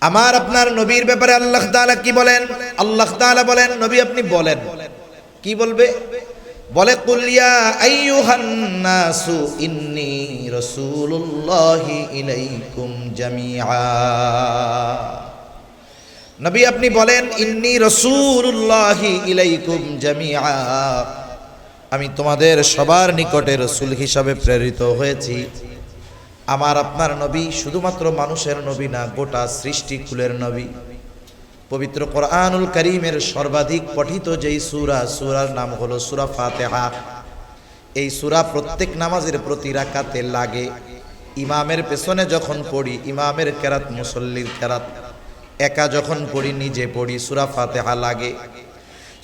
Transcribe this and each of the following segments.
আমার আপনার নবীর ব্যাপারে আল্লাহ তাআলা কি বলেন? আল্লাহ তাআলা বলেন, নবী আপনি বলেন। কি বলবে? বলে কুল ইয়া আইয়ুহান নাসু ইন্নী রাসূলুল্লাহি ইলাইকুম জামিআ। নবী আপনি বলেন, ইন্নী রাসূলুল্লাহি ইলাইকুম জামিআ, আমি তোমাদের সবার নিকটে রাসূল হিসাবে প্রেরিত হয়েছি। আমার আপনার নবী শুধুমাত্র মানুষের নবী না, গোটা সৃষ্টিকুলের নবী। পবিত্র কোরআনুল কারীমের সর্বাধিক পঠিত যেই সূরার নাম হলো সূরা ফাতিহা। এই সূরা প্রত্যেক নামাজের প্রতি রাকাতে লাগে। ইমামের পেছনে যখন পড়ি, ইমামের কেরাত, মুসল্লির কেরাত, একা যখন পড়ি, নিজে পড়ি, সূরা ফাতিহা লাগে।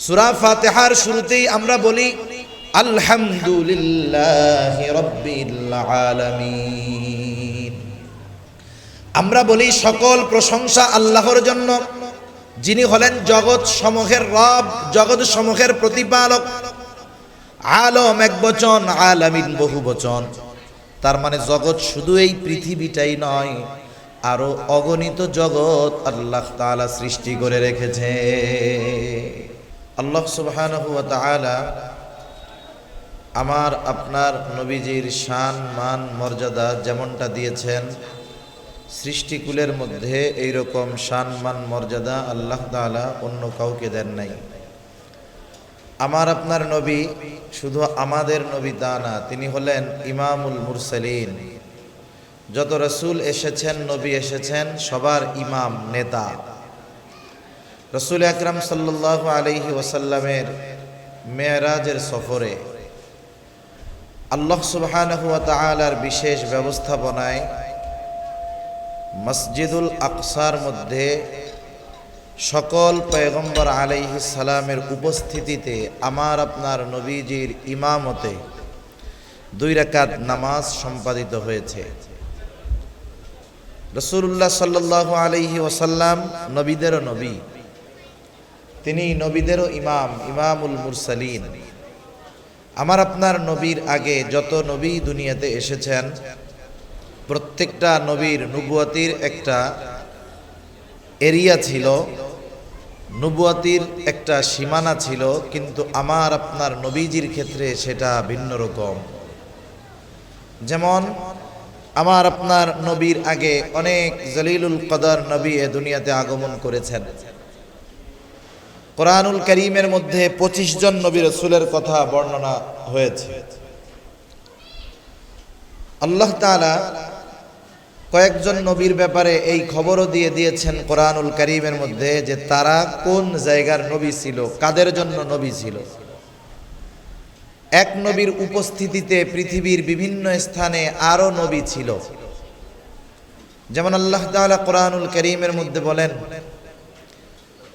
সূরা ফাতিহার শুরুতেই আমরা বলি আলহামদুলিল্লাহি রাব্বিল আলামিন। আমরা বলি সকল প্রশংসা আল্লাহর জন্য, যিনি হলেন জগৎ সমূহের রব, জগৎ সমূহের প্রতিপালক। আলম এক বচন, আলামিন বহু বচন। তার মানে জগৎ শুধু এই পৃথিবীটাই নয়, আরো অগণিত জগৎ আল্লাহ তাআলা সৃষ্টি করে রেখেছে। আল্লাহ সুবহানাহু ওয়া তাআলা আমার আপনার নবীজির শান, মান, মর্যাদা যেমনটা দিয়েছেন, সৃষ্টিকুলের মধ্যে এইরকম শান, মান, মর্যাদা আল্লাহ তাআলা অন্য কাউকে দেন নাই। আমার আপনার নবী শুধু আমাদের নবী তা না, তিনি হলেন ইমামুল মুরসালিন। যত রাসূল এসেছেন, নবী এসেছেন, সবার ইমাম, নেতা। রাসূল আকরাম সাল্লাল্লাহু আলাইহি ওয়াসাল্লামের মেরাজের সফরে আল্লাহ সুবহানাহু ওয়া তাআলার বিশেষ ব্যবস্থাপনায় মসজিদুল আকসার মধ্যে সকল পয়গম্বর আলাইহিস সালামের উপস্থিতিতে আমার আপনার নবীজির ইমামতে 2 রাকাত নামাজ সম্পাদিত হয়েছে। রাসূলুল্লাহ সাল্লাল্লাহু আলাইহি ওয়াসাল্লাম নবীদেরও নবী, তিনি নবীদেরও ইমাম, ইমামুল মুরসালিন। আমার আপনার নবীর আগে যত নবী দুনিয়াতে এসেছেন, প্রত্যেকটা নবীর নবুয়তির একটা এরিয়া ছিল, নবুয়তির একটা সীমানা ছিল, কিন্তু আমার আপনার নবীজির ক্ষেত্রে সেটা ভিন্ন রকম। যেমন আমার আপনার নবীর আগে অনেক জলিলুল কদর নবী এ দুনিয়াতে আগমন করেছেন। কোরআনুল কারীমের মধ্যে 25 জন নবী রাসূলের কথা বর্ণনা হয়েছে। আল্লাহ তাআলা কয়েকজন নবীর ব্যাপারে এই খবরও দিয়ে দিয়েছেন কোরআনুল কারীমের মধ্যে, যে তারা কোন জায়গার নবী ছিল, কাদের জন্য নবী ছিল। এক নবীর উপস্থিতিতে পৃথিবীর বিভিন্ন স্থানে আরো নবী ছিল। যেমন আল্লাহ তাআলা কোরআনুল কারীমের মধ্যে বলেন,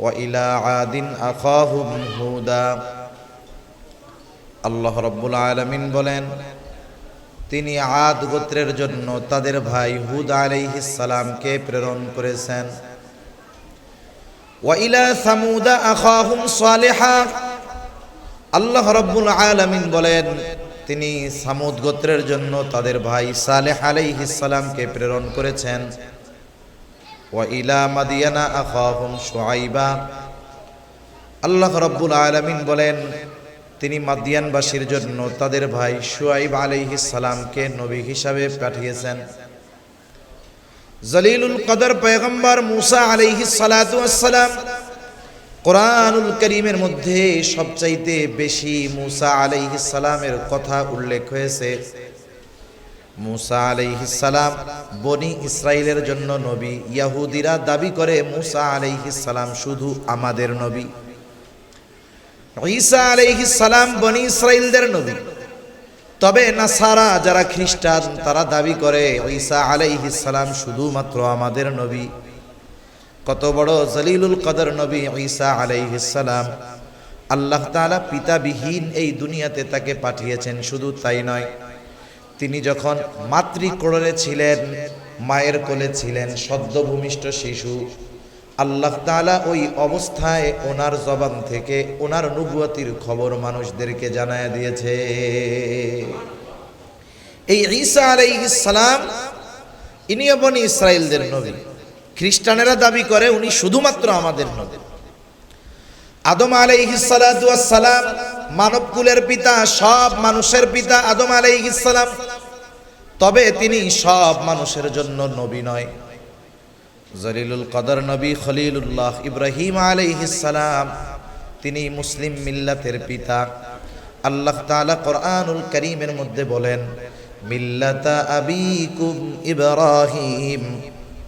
ওয়া ইলা আদিন আখাহুম হুদা। আল্লাহ রাব্বুল আলামিন বলেন, তিনি আদ গোত্রের জন্য তাদের ভাই হুদ আলাইহিস সালামকে প্রেরণ করেছেন। ওয়া ইলা সামুদা আখাহুম সালিহা। আল্লাহ রাব্বুল আলামিন বলেন, তিনি সামুদ গোত্রের জন্য তাদের ভাই সালেহ আলাইহিস সালামকে প্রেরণ করেছেন। ওয়া ইলা মাদিয়ানা আখাহুম শুআইবা। আল্লাহ রাব্বুল আলামিন বলেন, তিনি মাদিয়ানবাসীর জন্য তাদের ভাই শুআইব আলাইহিস সালামকে নবী হিসাবে পাঠিয়েছেন। জলিলুল কদর পয়গম্বর মুসা আলাইহিস সালাতু ওয়াস সালাম, কোরআনুল কারীমের মধ্যে সবচাইতে বেশি মুসা আলাইহিস সালামের কথা উল্লেখ হয়েছে। মুসা আলাইহিস সালাম বনি ইসরাইলের জন্য নবী। ইহুদিরা দাবি করে মুসা আলাইহিস সালাম শুধু আমাদের নবী। ঈসা আলাইহিস সালাম বনি ইসরাইলদের নবী। তবে নাসারা যারা খ্রিস্টান, তারা দাবি করে ঈসা আলাইহিস সালাম শুধুমাত্র আমাদের নবী। কত বড় জলিলুল কদর নবী ঈসা আলাইহিস সালাম! আল্লাহ তাআলা পিতাবিহীন এই দুনিয়াতে তাকে পাঠিয়েছেন। শুধু তাই নয়, তিনি যখন মাতৃকোলে ছিলেন, মায়ের কোলে ছিলেন, সদ্যভূমিষ্ঠ শিশু, আল্লাহ তাআলা ওই অবস্থায় ওনার জবান থেকে ওনার নবুয়তির খবর মানুষদেরকে জানায় দিয়েছে। এই ঈসা আলাইহিস সালাম ইনিও বনি ইসরাইলদের নবী। খ্রিস্টানেরা দাবি করে উনি শুধুমাত্র আমাদের নবী। আদম আলাইহিস সালাতু ওয়াস সালাম মানবকুলের পিতা, সব মানুষের পিতা আদম আলাইহিস সালাম, তবে তিনি সব মানুষের জন্য নবী নয়। জলিলুল কদর নবী খলিলুল্লাহ ইব্রাহিম আলাইহিস সালাম, তিনি মুসলিম মিল্লাতের পিতা। আল্লাহ তাআলা কোরআনুল কারীমের মধ্যে বলেন, মিল্লাতা আবিকুম ইব্রাহিম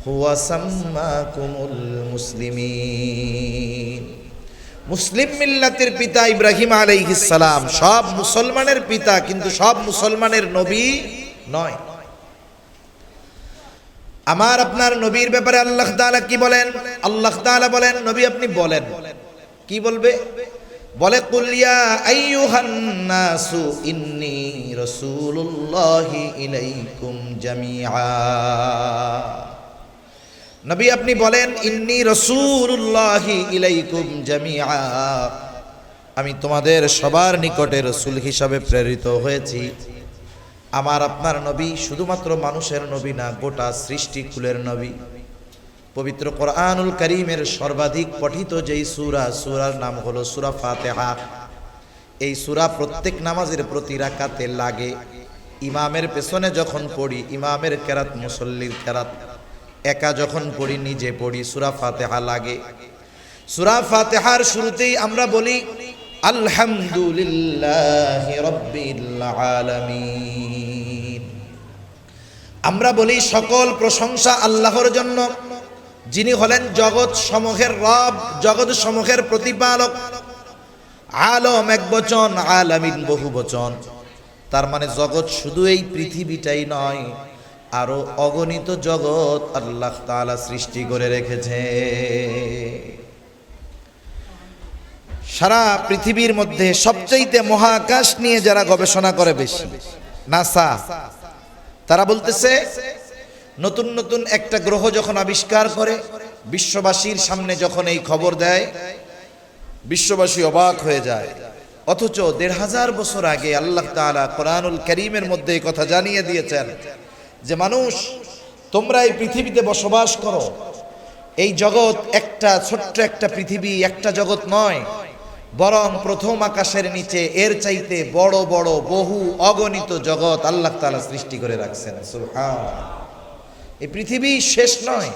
হুয়া সাম্মাকুমুল মুসলিমিন। মুসলিম মিল্লাতের পিতা ইব্রাহিম আলাইহিস সালাম, সব মুসলমানের পিতা, কিন্তু সব মুসলমানের নবী নয়। আমার আপনার নবীর ব্যাপারে আল্লাহ তাআলা কি বলেন? আল্লাহ তাআলা বলেন, নবী আপনি বলেন। কি বলবে? বলে, কুল ইয়া আইয়ুহান নাসু ইন্নী রাসূলুল্লাহি ইলাইকুম জামিআ। নবী আপনি বলেন, ইন্নী রাসূলুল্লাহি ইলাইকুম জামিআ, আমি তোমাদের সবার নিকটে রাসূল হিসাবে প্রেরিত হয়েছি। আমার আপনার নবী শুধুমাত্র মানুষের নবী না, গোটা সৃষ্টিকুলের নবী। পবিত্র কোরআনুল কারীমের সর্বাধিক পঠিত যেই সূরার নাম হলো সূরা ফাতিহা। এই সূরা প্রত্যেক নামাজের প্রতি রাকাতে লাগে। ইমামের পেছনে যখন পড়ি, ইমামের কেরাত, মুসল্লির কেরাত, একা যখন পড়ি, নিজে পড়ি, সূরা ফাতিহা লাগে। সূরা ফাতিহার শুরুতেই আমরা বলি আলহামদুলিল্লাহি রাব্বিল আলামিন। আমরা বলি সকল প্রশংসা আল্লাহর জন্য, যিনি হলেন জগৎ সমূহের রব, জগৎ সমূহের প্রতিপালক। আলম এক বচন, আলামিন বহু বচন। তার মানে জগৎ শুধু এই পৃথিবীটাই নয়, আরো অগণিত জগৎ আল্লাহ তাআলা সৃষ্টি করে রেখেছে। সারা পৃথিবীর মধ্যে সবচাইতে মহাকাশ নিয়ে যারা গবেষণা করে বেশি, নাসা, তারা বলতেছে নতুন নতুন একটা গ্রহ যখন আবিষ্কার করে, বিশ্ববাসীর সামনে যখন এই খবর দেয়, বিশ্ববাসী অবাক হয়ে যায়। অথচ ১৫০০ বছর আগে আল্লাহ তাআলা কোরআনুল কারীমের মধ্যে এই কথা জানিয়ে দিয়েছেন যে মানুষ, তোমরা এই পৃথিবীতে বসবাস করো। এই জগৎ একটা ছোট্ট একটা পৃথিবী, একটা জগৎ নয়, বরং প্রথম আকাশের নিচে এর চাইতে বড় বড় বহু অগণিত জগৎ আল্লাহ তাআলা সৃষ্টি করে রাখছেন। সুবহানাল্লাহ। এই পৃথিবী শেষ নয়,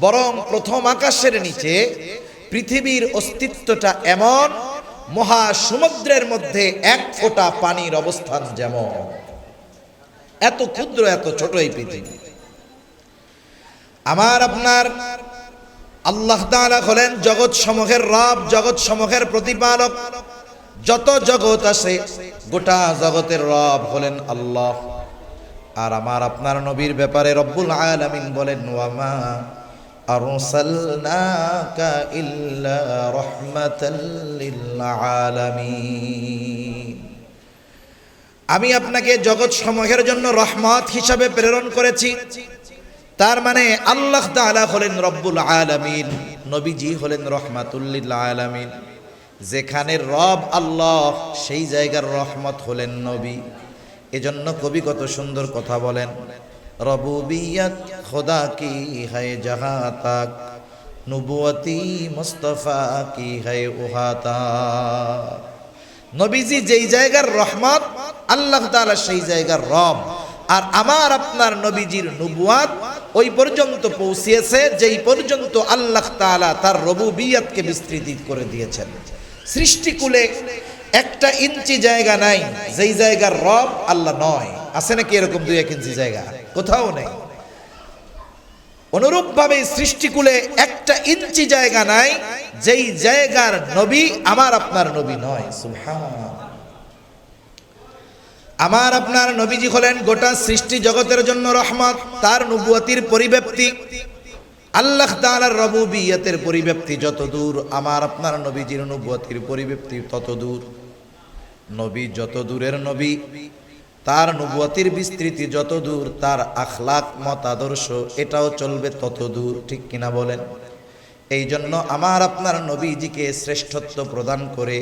বরং প্রথম আকাশের নিচে পৃথিবীর অস্তিত্বটা এমন, মহাসমুদ্রের মধ্যে এক ফোঁটা পানির অবস্থান যেমন। এত ক্ষুদ্র, এত ছোট এই পৃথিবী। আমার আপনার আল্লাহ তাআলা হলেন জগৎ সমূহের রব, জগৎ সমূহের প্রতিপালক। যত জগৎ আছে, গোটা জগতের রব হলেন আল্লাহ। আর আমার আপনার নবীর ব্যাপারে রব্বুল আলামিন বলেন, ওয়ামা আরসালনাকা ইল্লা রাহমাতাল লিল আলামিন। আমি আপনাকে জগৎ সমূহের জন্য রহমত হিসাবে প্রেরণ করেছি। তার মানে আল্লাহ তাআলা হলেন রব্বুল আলামিন, নবীজি হলেন রহমাতুল লিল আলামিন। যেখানে রব আল্লাহ, সেই জায়গার রহমত হলেন নবী। এজন্য কবি কত সুন্দর কথা বলেন, রবুবিয়ত খোদা কি है जहां तक নবুয়তি মুস্তাফা কি है वहां तक। নবীজি যেই জায়গার রহমত, আল্লাহ তাআলা সেই জায়গার রব। আর আমার আপনার নবীজির নবুয়াত ওই পর্যন্ত পৌঁছিয়েছে যেই পর্যন্ত আল্লাহ তাআলা তার রবুবিয়তকে বিস্তৃত করে দিয়েছেন। সৃষ্টিকুলে একটা ইঞ্চি জায়গা নাই যেই জায়গার রব আল্লাহ নয়। আছে নাকি এরকম 2-1 ইঞ্চি জায়গা? কোথাও নেই। অনুরূপভাবে সৃষ্টিকুলে একটা ইঞ্চি জায়গা নাই যেই জায়গার নবী আমার আপনার নবী নয়। সুবহানাল্লাহ। আমার আপনার নবীজি হলেন গোটা সৃষ্টি জগতের জন্য রহমত। তার নবুয়তির পরিব্যাপ্তি, আল্লাহ তাআলার রবুবিয়তের পরিব্যাপ্তি যত দূর, আমার আপনার নবীজির নবুয়তির পরিব্যাপ্তি তত দূর। নবী যত দূরের নবী, তার নবুয়তির বিস্তৃতি যত দূর, তার আখলাক মত আদর্শ এটাও চলবে তত দূর। ঠিক কিনা বলেন? এই জন্য আমার আপনার নবীজিকে শ্রেষ্ঠত্ব প্রদান করে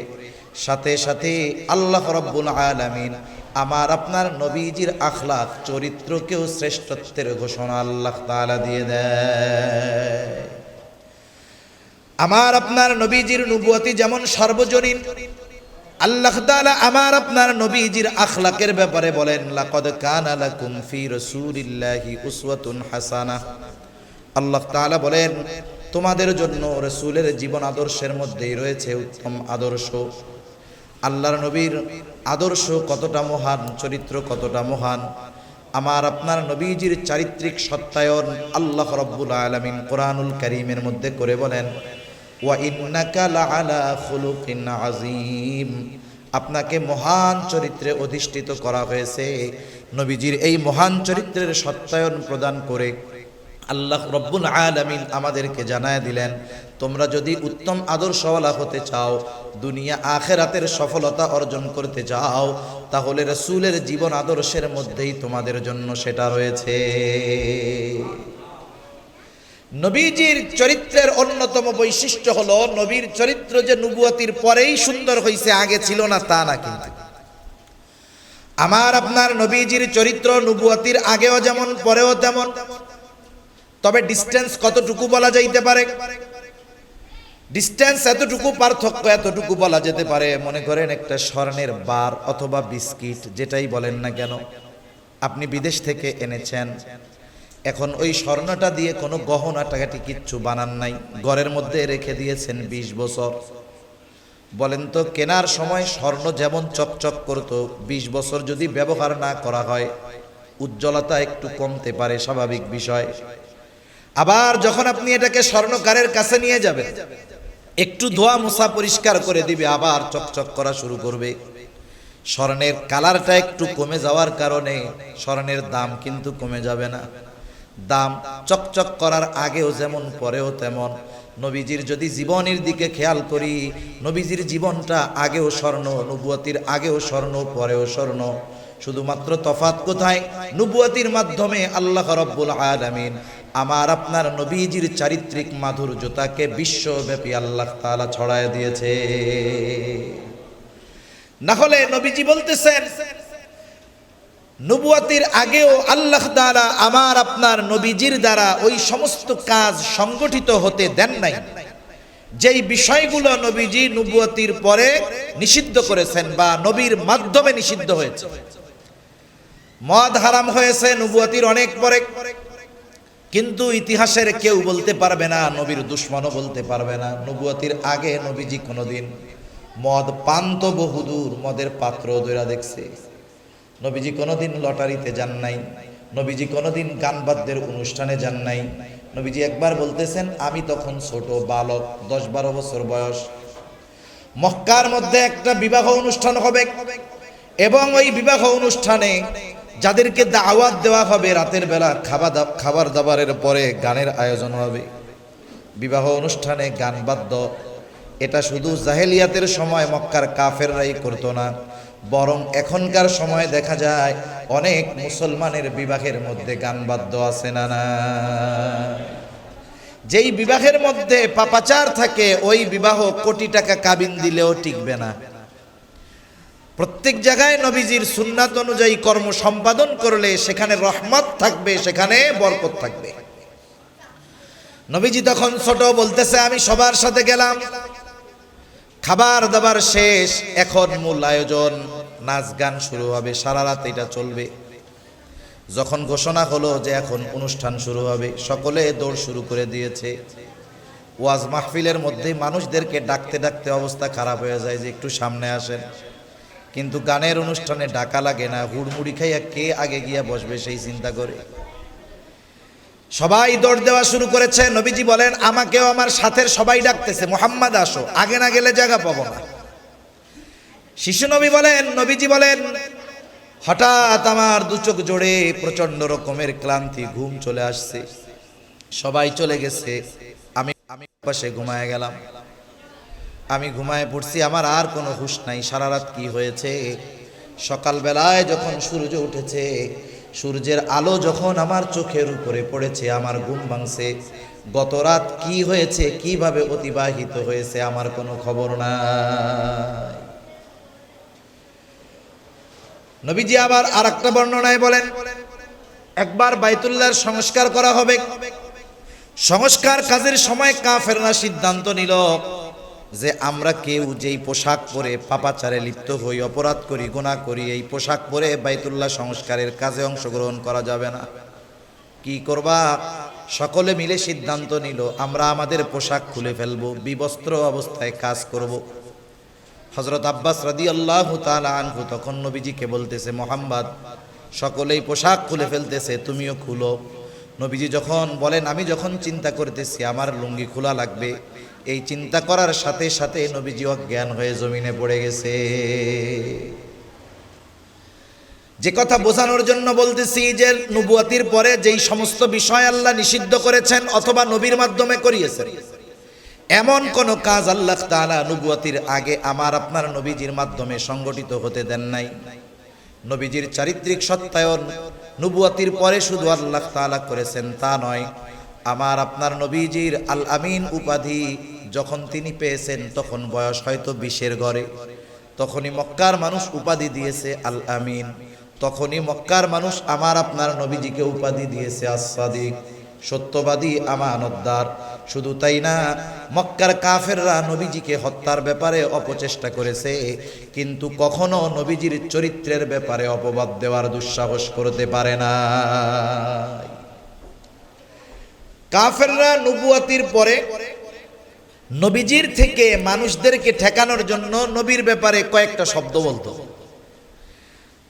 সাথে সাথে আল্লাহ রাব্বুল আলামিন আমার আপনার নবীজির আখলাক চরিত্রকেও শ্রেষ্ঠত্বের ঘোষণা আল্লাহ তাআলা দিয়ে দেয়। আমার আপনার নবীজির নবুয়তি যেমন সর্বজনীন, আল্লাহ তাআলা আমার আপনার নবীজির আখলাকের ব্যাপারে বলেন, লাকাদ কানা লাকুম ফি রাসূলিল্লাহি উসওয়াতুন হাসানাহ। আল্লাহ তাআলা বলেন, তোমাদের জন্য রাসূলের জীবন আদর্শের মধ্যেই রয়েছে উত্তম আদর্শ। আল্লাহর নবীর আদর্শ কতটা মহান, চরিত্র কতটা মহান, আমার আপনার নবীজির চারিত্রিক সত্যায়ন আল্লাহ রাব্বুল আলামিন কোরআনুল কারীমের মধ্যে করে বলেন, ওয়া ইন্নাকা লাআলা খুলুকিন আযীম। আপনাকে মহান চরিত্রে অধিষ্ঠিত করা হয়েছে। নবীজির এই মহান চরিত্রের সত্যায়ন প্রদান করে আল্লাহ রব্বুল আলামিন আমাদেরকে জানায় দিলেন, তোমরা যদি উত্তম আদর্শওয়ালা হতে চাও, দুনিয়া আখিরাতের সফলতা অর্জন করতে চাও, তাহলে রাসূলের জীবন আদর্শের মধ্যেই তোমাদের জন্য সেটা রয়েছে। নবীজির চরিত্রের অন্যতম বৈশিষ্ট্য হলো, নবীর চরিত্র যে নবুয়তির পরেই সুন্দর হয়েছে, আগে ছিল না তা না। কিন্তু আমার আপনার নবীজির চরিত্র নবুয়তির আগেও যেমন পরেও তেমন। তবে ডিস্টেন্স কতটুকু বলা যাইতে পারে? ডিস্টেন্স এতটুকু, পার্থক্য এতটুকু বলা যেতে পারে। মনে করেন একটা স্বর্ণের বার অথবা বিস্কিট, যেটাই বলেন না কেন, আপনি বিদেশ থেকে এনেছেন। এখন ওই স্বর্ণটা দিয়ে কোনো গহনা টাকাটি কিচ্ছু বানান নাই, ঘরের মধ্যে রেখে দিয়েছেন 20 বছর। বলেন তো, কেনার সময় স্বর্ণ যেমন চকচক করতো, 20 বছর যদি ব্যবহার না করা হয়, উজ্জ্বলতা একটু কমতে পারে, স্বাভাবিক বিষয়। আবার যখন আপনি এটাকে স্বর্ণকারের কাছে নিয়ে যাবেন, একটু ধোয়া মোছা পরিষ্কার করে দিবে, আবার চকচক করা শুরু করবে। স্বর্ণের কালারটা একটু কমে যাওয়ার কারণে স্বর্ণের দাম কিন্তু কমে যাবে না। দাম চকচক করার আগেও যেমন পরেও তেমন। নবীজির যদি জীবনের দিকে খেয়াল করি, নবীজির জীবনটা আগেও স্বর্ণ, নবুয়তির আগেও স্বর্ণ, পরেও স্বর্ণ। শুধুমাত্র তফাৎ কোথায়? নবুয়তির মাধ্যমে আল্লাহ রাব্বুল আলামিন আমার আপনার নবীজির চারিত্রিক মাধুর্যতাকে বিশ্বব্যাপী আল্লাহ তাআলা ছড়ায় দিয়েছে। না হলে নবীজি বলতেছেন, নবুয়তির আগেও আল্লাহ তাআলা আমার আপনার নবীজির দ্বারা ওই সমস্ত কাজ সংগঠিত হতে দেন নাই যেই বিষয়গুলো নবীজি নবুয়তির পরে নিষিদ্ধ করেছেন বা নবীর মাধ্যমে নিষিদ্ধ হয়েছে। মদ হারাম হয়েছে নবুয়তির অনেক পরে, কিন্তু ইতিহাসের কেউ বলতে পারবে না, নবীর দুশমনও বলতে পারবে না, নবুয়তির আগে নবীজি কোনোদিন মদ পান তো বহুদূর, মদের পাত্র দইরা দেখছে। নবীজি কোনোদিন লটারিতে যান নাই, নবীজি কোনোদিন গান বাদ্যের অনুষ্ঠানে যান নাই। নবীজি একবার বলতেছেন, আমি তখন ছোট বালক, 10-12 বছর বয়স, মক্কার মধ্যে একটা বিবাহ অনুষ্ঠান হবে এবং ওই বিবাহ অনুষ্ঠানে যাদেরকে দাওয়াত দেওয়া হবে, রাতের বেলা খাবার দাবারের পরে গানের আয়োজন হবে। বিবাহ অনুষ্ঠানে গান বাদ্য, এটা শুধু জাহেলিয়াতের সময় মক্কার কাফেররাই করতো না, বরং এখনকার সময় দেখা যায় অনেক মুসলমানের বিবাহের মধ্যে গান বাদ্য আছে না না। যেই বিবাহের মধ্যে পাপাচার থাকে, ওই বিবাহ কোটি টাকা কাবিন দিলেও টিকবে না। প্রত্যেক জায়গায় নবীজির সুন্নাত অনুযায়ী কর্ম সম্পাদন করলে সেখানে রহমত থাকবে, সেখানে বরকত থাকবে। নবীজি তখন ছোট, বলতেছে, আমি সবার সাথে গেলাম, খাবার দাবার শেষ, এখন মূল আয়োজন, নাচ গান শুরু হবে, সারা রাত এটা চলবে। যখন ঘোষণা হলো যে এখন অনুষ্ঠান শুরু হবে, সকলে দৌড় শুরু করে দিয়েছে। ওয়াজ মাহফিলের মধ্যে মানুষদেরকে ডাকতে ডাকতে অবস্থা খারাপ হয়ে যায় যে একটু সামনে আসেন, কিন্তু গানের অনুষ্ঠানে ডাকা লাগে না, হুড়মুড়ি খাইয়া কে আগে গিয়া বসবে সেই চিন্তা করে সবাই দৌড় দেওয়া শুরু করেছে। নবীজি বলেন, আমাকেও আমার সাথের সবাই ডাকতেছে, মুহাম্মদ আসো, আগে না গেলে জায়গা পাবো না। শিশু নবী বলেন, নবীজি বলেন, হঠাৎ আমার দু চোখ জোড়ে প্রচন্ড রকমের ক্লান্তি, ঘুম চলে আসছে, সবাই চলে গেছে, আমি পাশে ঘুমায় গেলাম। আমি ঘুমায় পড়ছি, আমার আর কোনো হুঁশ নাই, সারা রাত কি হয়েছে। সকালবেলায় যখন সূর্য উঠেছে, সূর্যের আলো যখন আমার চোখের উপরে পড়েছে, আমার ঘুম ভাঙছে। গত রাত কি হয়েছে, কিভাবে অতিবাহিত হয়েছে, আমার কোনো খবর নাই। নবীজি আবার আরেকটা বর্ণনায় বলেন, একবার বাইতুল্লাহর সংস্কার করা হবে। সংস্কার কাজের সময় কাফেররা সিদ্ধান্ত নিল যে আমরা কেউ যেই পোশাক পরে পাপাচারে লিপ্ত হই, অপরাধ করি, গুনাহ করি, এই পোশাক পরে বাইতুল্লাহ সংস্কারের কাজে অংশগ্রহণ করা যাবে না। কি করবা? সকলে মিলে সিদ্ধান্ত নিল আমরা আমাদের পোশাক খুলে ফেলবো, বিবস্ত্র অবস্থায় কাজ করব। হযরত আব্বাস রাদিয়াল্লাহু তাআলা আনহু তখন নবীজিকে বলতেছে, মুহাম্মদ, সকলেই পোশাক খুলে ফেলতেছে, তুমিও খুলো। নবীজি যখন বলেন, আমি যখন চিন্তা করতেছি আমার লুঙ্গি খোলা লাগবে, এই চিন্তা করার সাথে সাথে নবীজি অজ্ঞান হয়ে জমিনে পড়ে গেছে। যে কথা বোঝানোর জন্য বলতেছি যে নবুয়তির পরে যেই সমস্ত বিষয় আল্লাহ নিষিদ্ধ করেছেন অথবা নবীর মাধ্যমে করিয়েছেন, এমন কোন কাজ আল্লাহ তাআলা নবুয়তির আগে আমার আপনার নবীজির মাধ্যমে সংগঠিত হতে দেন নাই। নবীজির চারিত্রিক সত্যায়ন নবুয়তির পরে শুধু আল্লাহ তাআলা করেছেন তা নয়, আমার আপনার নবীজির আল আমিন উপাধি যখন তিনি পেয়েছেন তখন বয়স হয়তো 20-এর ঘরে। তখনই মক্কার মানুষ উপাধি দিয়েছে আল আমিন, তখনই মক্কার মানুষ আমার আপনার নবীজিকে উপাধি দিয়েছে আস-সাদিক, সত্যবাদী, আমানতদার। শুধু তাই না, মক্কার কাফেররা নবীজিকে হত্যার ব্যাপারে অপচেষ্টা করেছে, কিন্তু কখনো নবীজির চরিত্রের ব্যাপারে অপবাদ দেওয়ার দুঃসাহস করতে পারে না। কাফেররা নবুয়তির পরে নবীজির থেকে মানুষদেরকে ঠেকানোর জন্য নবীর ব্যাপারে কয়েকটা শব্দ বলতো।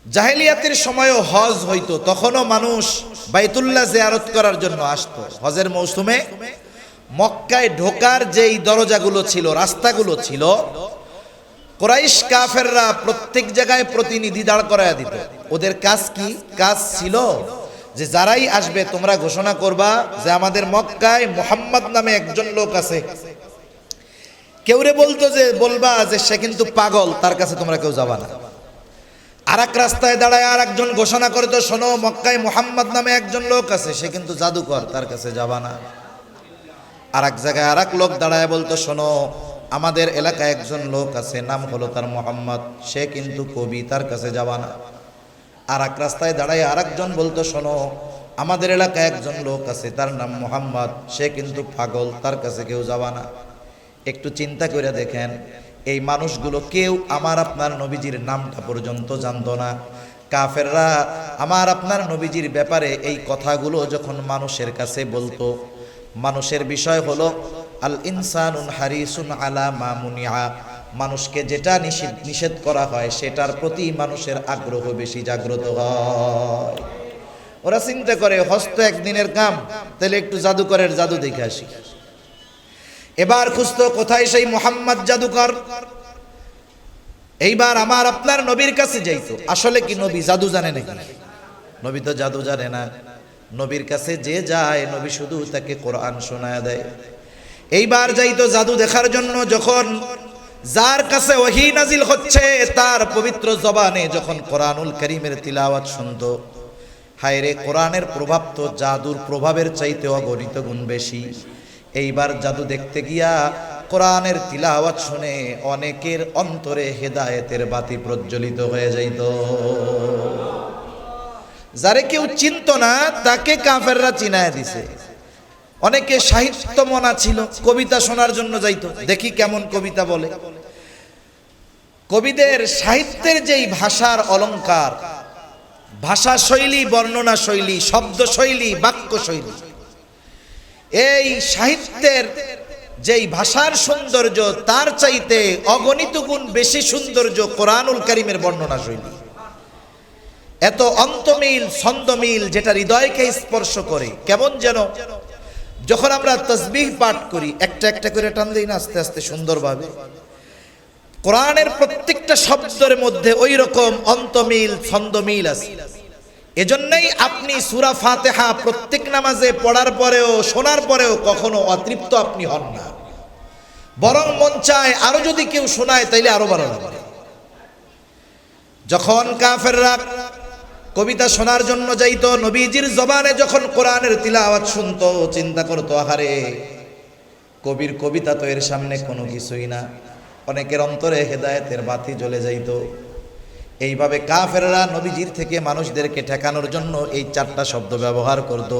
জাহেলিয়াতের সময়ও হজ হইতো, তখনও মানুষ বাইতুল্লাহ জিয়ারত করার জন্য আসতো। হজের মৌসুমে মক্কায় ঢোকার যেই দরজাগুলো ছিল, রাস্তাগুলো ছিল, কুরাইশ কাফেররা প্রত্যেক জায়গায় প্রতিনিধি দাঁড় করায়া দিত। ওদের কাজ কি? কাজ ছিল যে যারাই আসবে তোমরা ঘোষণা করবা যে আমাদের মক্কায় মুহাম্মদ নামে একজন লোক আছে। কেউরে বলতো যে বলবা যে সে কিন্তু পাগল, তার কাছে তোমরা কেউ যাবা না। আর এক রাস্তায় দাঁড়ায় আর একজন ঘোষণা করতো, শোনো মক্কায় মুহাম্মদ নামে একজন লোক আছে, সে কিন্তু জাদুকর, তার কাছে যাবা না। আর এক জায়গায় আর এক লোক দাঁড়ায় বলতো, শোনো আমাদের এলাকায় একজন লোক আছে, নাম হলো তার মুহাম্মদ, সে কিন্তু কবি, তার কাছে যাবা না। আর এক রাস্তায় দাঁড়ায় আর একজন বলতো, শোনো আমাদের এলাকায় একজন লোক আছে, তার নাম মুহাম্মদ, সে কিন্তু পাগল, তার কাছে কেউ যাবা না। একটু চিন্তা করে দেখেন, এই মানুষগুলো কেউ আমার আপনার নবীজির নামটা পর্যন্ত জানতো না। কাফেররা আমার আপনার নবীজির ব্যাপারে এই কথাগুলো যখন মানুষের কাছে বলতো, মানুষের বিষয় হলো আল ইনসানুন হারিসুন আলা মা মুনিআ, মানুষকে যেটা নিষেধ করা হয় সেটার প্রতি মানুষের আগ্রহ বেশি জাগ্রত হয়। ওরা চিন্তা করে হজ তো একদিনের কাম, তাহলে একটু জাদুকরের জাদু দেখে আসি। এবার খুঁজতো কোথায় সেই মুহাম্মদ জাদুকর। এইবার আমার আপনার নবীর কাছে যাইতো। আসলে কি নবী জাদু জানে নাকি? নবী তো জাদু জানে না। নবীর কাছে যে যায় নবী শুধু তাকে কোরআন শোনায় দেয়। এইবার যাইতো জাদু দেখার জন্য, যখন যার কাছে ওহী নাজিল হচ্ছে তার পবিত্র জবানে যখন কোরআনুল কারীমের তিলাওয়াত শুনতো, হায় রে, কোরআনের প্রভাব তো জাদুর প্রভাবের চাইতে অগণিত গুণ বেশি। এইবার জাদু দেখতে গিয়া কোরআনের তিলাওয়াত শুনে অনেকের অন্তরে হেদায়েতের বাতি প্রজ্বলিত হয়ে যাইত। যারে কেউ চিনত না তাকে কাফেররা চিনায় দিছে। অনেকে সাহিত্য মনা ছিল, কবিতা শোনার জন্য যাইতো, দেখি কেমন কবিতা বলে। কবিদের সাহিত্যের যেই ভাষার অলংকার, ভাষা শৈলী, বর্ণনা শৈলী, শব্দ শৈলী, বাক্য শৈলী, এই সাহিত্যের যেই ভাষার সৌন্দর্য তার চাইতে অগণিত গুণ বেশি সৌন্দর্য কোরআনুল কারীমের বর্ণনা শৈলী। এত অন্তমিল, ছন্দমিল, যেটা হৃদয়কে স্পর্শ করে। কেমন যেন যখন আমরা তাসবিহ পাঠ করি, একটা একটা করে টান দিই না আস্তে আস্তে সুন্দরভাবে, কোরআনের প্রত্যেকটা শব্দের মধ্যে ওই রকম অন্তমিল, ছন্দমিল আছে। এজন্যই আপনি সূরা ফাতিহা প্রত্যেক নামাজে পড়ার পরেও, শোনার পরেও কখনো অতৃপ্ত আপনি হন না, বরং মন চায় আরো যদি কেউ শোনায় তাইলে আরো ভালো লাগে। যখন কাফেররা কবিতা শোনার জন্য যাইতো, নবীজির জবানে যখন কোরআনের তিলাওয়াত শুনতো, চিন্তা করতো, আহারে, কবির কবিতা তো এর সামনে কোনো কিছুই না। অনেকের অন্তরে হেদায়েতের বাতি জ্বলে যাইতো। এইভাবে কাফেররা নবীজির থেকে মানুষদেরকে ঠেকানোর জন্য এই চারটা শব্দ ব্যবহার করত।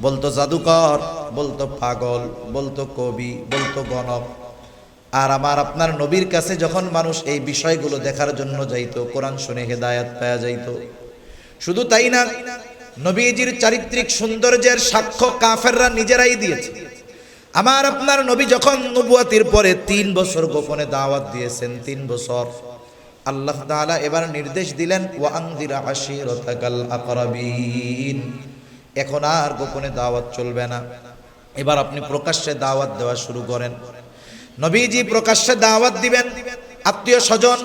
বলতো জাদুকর, বলতো পাগল, বলতো কবি, বলতো গণক। আর আমার আপনার নবীর কাছে যখন মানুষ এই বিষয়গুলো দেখার জন্য যাইতো, কোরআন শুনে হেদায়েত পাওয়া যাইতো। শুধু তাই না, নবীজির চারিত্রিক সৌন্দর্যের সাক্ষ্য কাফেররা নিজেরাই দিয়েছে। আমার আপনার নবী যখন নবুয়াতির পরে 3 বছর গোপনে দাওয়াত দিয়েছেন, 3 বছর, আল্লাহ তাআলা এবার নির্দেশ দিলেন ওয়া আনযির আশীরাতাকাল আকরাবিন। এখন আর গোপনে দাওয়াত চলবে না, এবার আপনি প্রকাশ্যে দাওয়াত দেওয়া শুরু করেন। নবীজি প্রকাশ্যে দাওয়াত দিবেন, আত্মীয় স্বজন,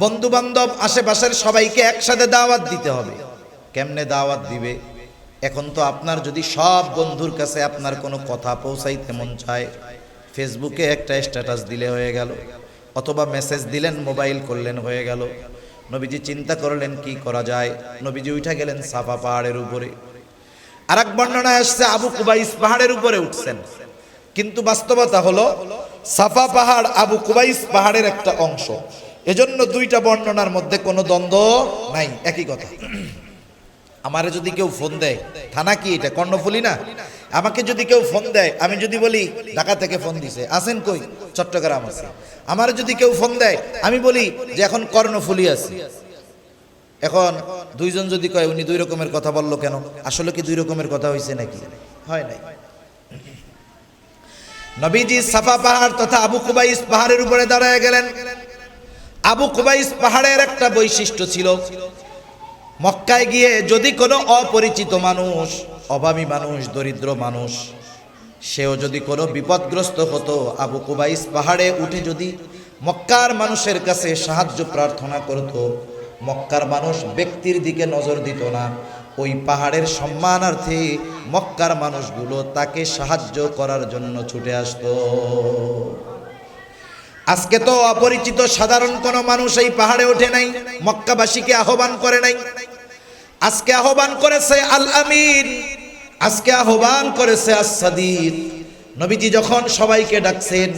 বন্ধু বান্ধব, আশেপাশের সবাইকে একসাথে দাওয়াত দিতে হবে। কেমনে দাওয়াত দিবে? এখন তো আপনার যদি সব বন্ধুর কাছে আপনার কোনো কথা পৌঁছাইতে মন চায়, ফেসবুকে একটা স্ট্যাটাস দিলে হয়ে গেল, অথবা মেসেজ দিলেন, মোবাইল করলেন, হয়ে গেল। নবীজি চিন্তা করলেন কি করা যায়। নবীজি উঠে গেলেন সাফা পাহাড়ের উপরে। আরেক বর্ণনায় আসছে আবু কুবাইস পাহাড়ের উপরে উঠছেন, কিন্তু বাস্তবতা হলো সাফা পাহাড় আবু কুবাইস পাহাড়ের একটা অংশ। এজন্য দুইটা বর্ণনার মধ্যে কোনো দ্বন্দ্ব নাই, একই কথা। আমারে যদি কেউ ফোন দেয়, থানা কি এটা কর্ণফুলি না? আমাকে যদি কেউ ফোন দেয়, আমি যদি বলি ঢাকা থেকে ফোন দিছে, আছেন কই? চট্টগ্রাম আছে। আমার যদি কেউ ফোন দেয়, আমি বলি যে এখন কর্ণফুলি আছে। এখন দুইজন যদি কয় উনি 2 রকমের কথা বললো কেন, আসলে কি 2 রকমের কথা হয়েছে নাকি? হয় নাই। নবীজি সাফা পাহাড় তথা আবু কুবাইস পাহাড়ের উপরে দাঁড়ায় গেলেন। আবু কুবাইস পাহাড়ের একটা বৈশিষ্ট্য ছিল, মক্কায় গিয়ে যদি কোনো অপরিচিত মানুষ, অভাবী মানুষ, দরিদ্র মানুষ, সেও যদি কোনো বিপদগ্রস্ত হতো, আবু কুবাইস পাহাড়ে উঠে যদি মক্কার মানুষের কাছে সাহায্য প্রার্থনা করত, মক্কার মানুষ ব্যক্তির দিকে নজর দিত না, ওই পাহাড়ের সম্মানার্থে মক্কার মানুষগুলো তাকে সাহায্য করার জন্য ছুটে আসতো। আজকে তো অপরিচিত সাধারণ কোনো মানুষ এই পাহাড়ে ওঠে নাই, মক্কাবাসীকে আহ্বান করে নাই। আজকে আহ্বান করেছে আল আমিন, আজকে আহ্বান করেছে as-সাদিক। নবীজি যখন সবাইকে ডাকছেন,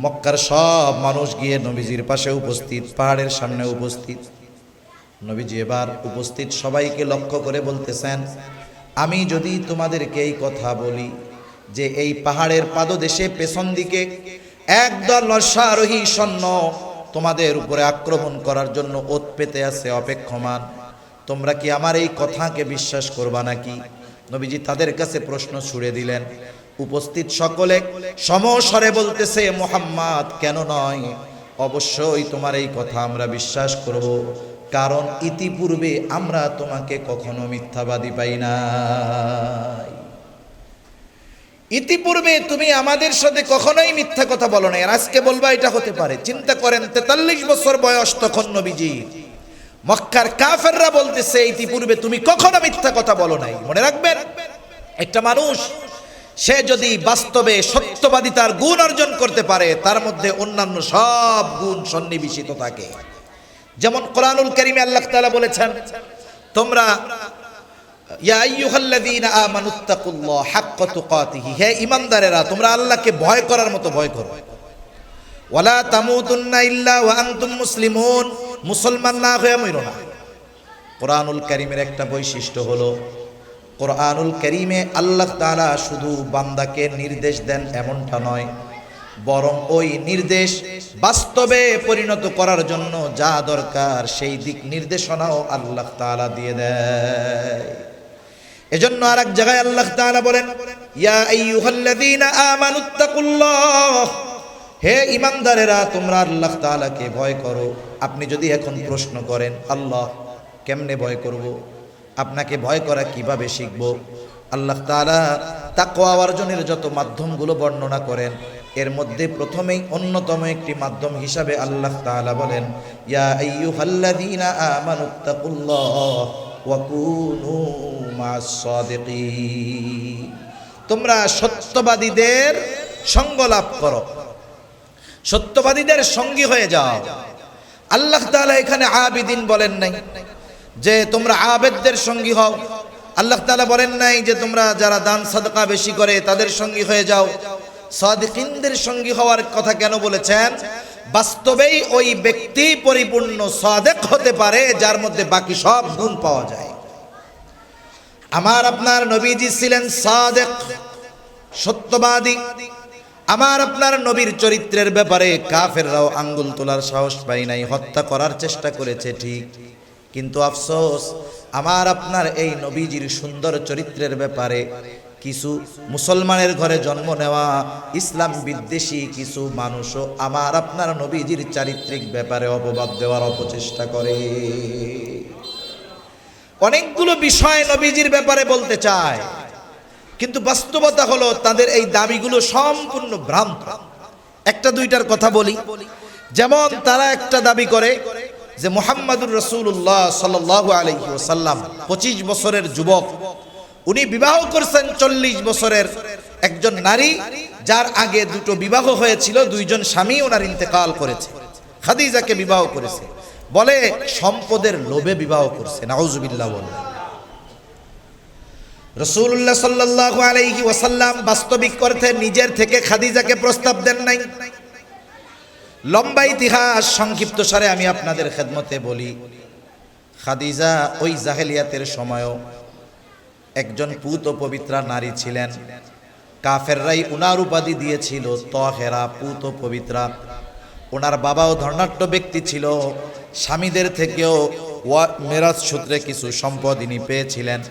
মক্কার সব মানুষ গিয়ে নবীজির পাশে উপস্থিত, পাহাড়ের সামনে উপস্থিত। নবীজি এবার উপস্থিত সবাইকে লক্ষ্য করে বলতেছেন, আমি যদি তোমাদেরকে এই কথা বলি যে এই পাহাড়ের পাদদেশে পেছন দিকে একদল অশ্বারোহী সৈন্য তোমাদের উপরে আক্রমণ করার জন্য ওত পেতে আছে, অপেক্ষমান, তোমরা কি আমার এই কথাকে বিশ্বাস করবা নাকি? নবীজি তাদের কাছে প্রশ্ন ছুড়ে দিলেন। উপস্থিত সকলে সমস্বরে বলতেছে, মুহাম্মদ, কেন নয়, অবশ্যই তোমার এই কথা আমরা বিশ্বাস করব, কারণ ইতিপূর্বে আমরা তোমাকে কখনো মিথ্যাবাদী পাই নাই। ইতিপূর্বে তুমি আমাদের সাথে কখনোই মিথ্যা কথা বলো না, আর আজকে বলবা এটা হতে পারে? চিন্তা করেন, 43 বছর বয়স তখন নবীজি। মক্কার কাফেররা বলতেছে ইতিপূর্বে তুমি কখনো মিথ্যা কথা বলো নাই। মনে রাখবেন, একটা মানুষ সে যদি বাস্তবে সত্যবাদিতার গুণ অর্জন করতে পারে, তার মধ্যে অন্যান্য সব গুণ সন্নিবেশিত থাকে। যেমন কোরআনুল কারীমে আল্লাহ তাআলা বলেছেন, তোমরা ইয়া আইয়ুহাল্লাযীনা আমানুত্তাকুল্লাহ হাক্কা তুকাতিহি, হে ঈমানদারেরা, তোমরা আল্লাহকে ভয় করার মতো ভয় করো। ওয়ালা তামুতুন্না ইল্লা ওয়া আনতুম মুসলিমুন, মুসলমান না হয়ে মরো না। কোরআনুল কারীমের একটা বৈশিষ্ট্য হলো, কোরআনুল কারীমে আল্লাহ তাআলা শুধু বান্দাকে নির্দেশ দেন এমনটা নয়, বরং ওই নির্দেশ বাস্তবে পরিণত করার জন্য যা দরকার সেই দিক নির্দেশনাও আল্লাহ তাআলা দিয়ে দেয়। এজন্য আরেক জায়গায় আল্লাহ তাআলা বলেন, ইয়া আইয়ুহাল্লাযীনা আমানুত্তাকুল্লাহ, হে ঈমানদারেরা, তোমরা আল্লাহ তাআলাকে ভয় করো। আপনি যদি এখন প্রশ্ন করেন, আল্লাহ কেমনে ভয় করব, আপনাকে ভয় করা কিভাবে শিখব, আল্লাহ তাআলা তাকওয়া অর্জনের যত মাধ্যমগুলো বর্ণনা করেন, এর মধ্যে প্রথমেই অন্যতম একটি মাধ্যম হিসাবে আল্লাহ তাআলা বলেন, ইয়া আইয়ুহাল্লাযীনা আমানুত্তাকুল্লাহ ওয়া কুনু মা'আস সাদিকিন, তোমরা সত্যবাদীদের সঙ্গ লাভ করো, সত্যবাদীদের সঙ্গী হয়ে যাও। আল্লাহ তাআলা এখানে আবিদিন বলেন নাই যে তোমরা আবেদদের সঙ্গী হও, আল্লাহ তাআলা বলেন নাই যে তোমরা যারা দান সাদকা বেশি করে তাদের সঙ্গী হয়ে যাও। সাদিকিনদের সঙ্গী হওয়ার কথা কেন বলেছেন? বাস্তবেই ওই ব্যক্তি পরিপূর্ণ সাদেক হতে পারে যার মধ্যে বাকি সব গুণ পাওয়া যায়। আমার আপনার নবীজি ছিলেন সাদেক, সত্যবাদী। আমার আপনার নবীর চরিত্রের ব্যাপারে কাফেররাও আঙ্গুল তোলার সাহস পায় নাই, হত্যা করার চেষ্টা করেছে ঠিক, কিন্তু আফসোস আমার আপনার এই নবীজির সুন্দর চরিত্রের ব্যাপারে কিছু মুসলমানের ঘরে জন্ম নেওয়া ইসলাম বিদ্বেষী কিছু মানুষও আমার আপনার নবীজির চারিত্রিক ব্যাপারে অপবাদ দেওয়ার অপচেষ্টা করে। অনেকগুলো বিষয় নবীজির ব্যাপারে বলতে চায়, কিন্তু বাস্তবতা হলো তাদের এই দাবিগুলো সম্পূর্ণ ভ্রান্ত। একটা দুইটার কথা বলি। যেমন তারা একটা দাবি করে যে মুহাম্মাদুর রাসূলুল্লাহ সাল্লাল্লাহু আলাইহি ওয়াসাল্লাম 25 বছরের যুবক, উনি বিবাহ করছেন 40 বছরের একজন নারী, যার আগে দুটো বিবাহ হয়েছিল, দুইজন স্বামী ওনার ইন্তেকাল করেছে, খাদিজাকে বিবাহ করেছে, বলে সম্পদের লোভে বিবাহ করছে। নাউজুবিল্লাহ। বলে রাসূলুল্লাহ সাল্লাল্লাহু আলাইহি ওয়াসাল্লাম বাস্তবিক অর্থে নিজের থেকে খাদিজাকে প্রস্তাব দেন নাই। লম্বা ইতিহাস সংক্ষিপ্ত সারে আমি আপনাদের খেদমতে বলি, খাদিজা ওই জাহেলিয়াতের সময়ও একজন পুত পবিত্রা নারী ছিলেন। কাফেররাই উনার উপাধি দিয়েছিল তহেরা, পুত পবিত্রা। ওনার বাবাও ধর্নাঢ্য ব্যক্তি ছিল, স্বামীদের থেকেও মেরাজ সূত্রে কিছু সম্পদ ইনি পেয়েছিলেন।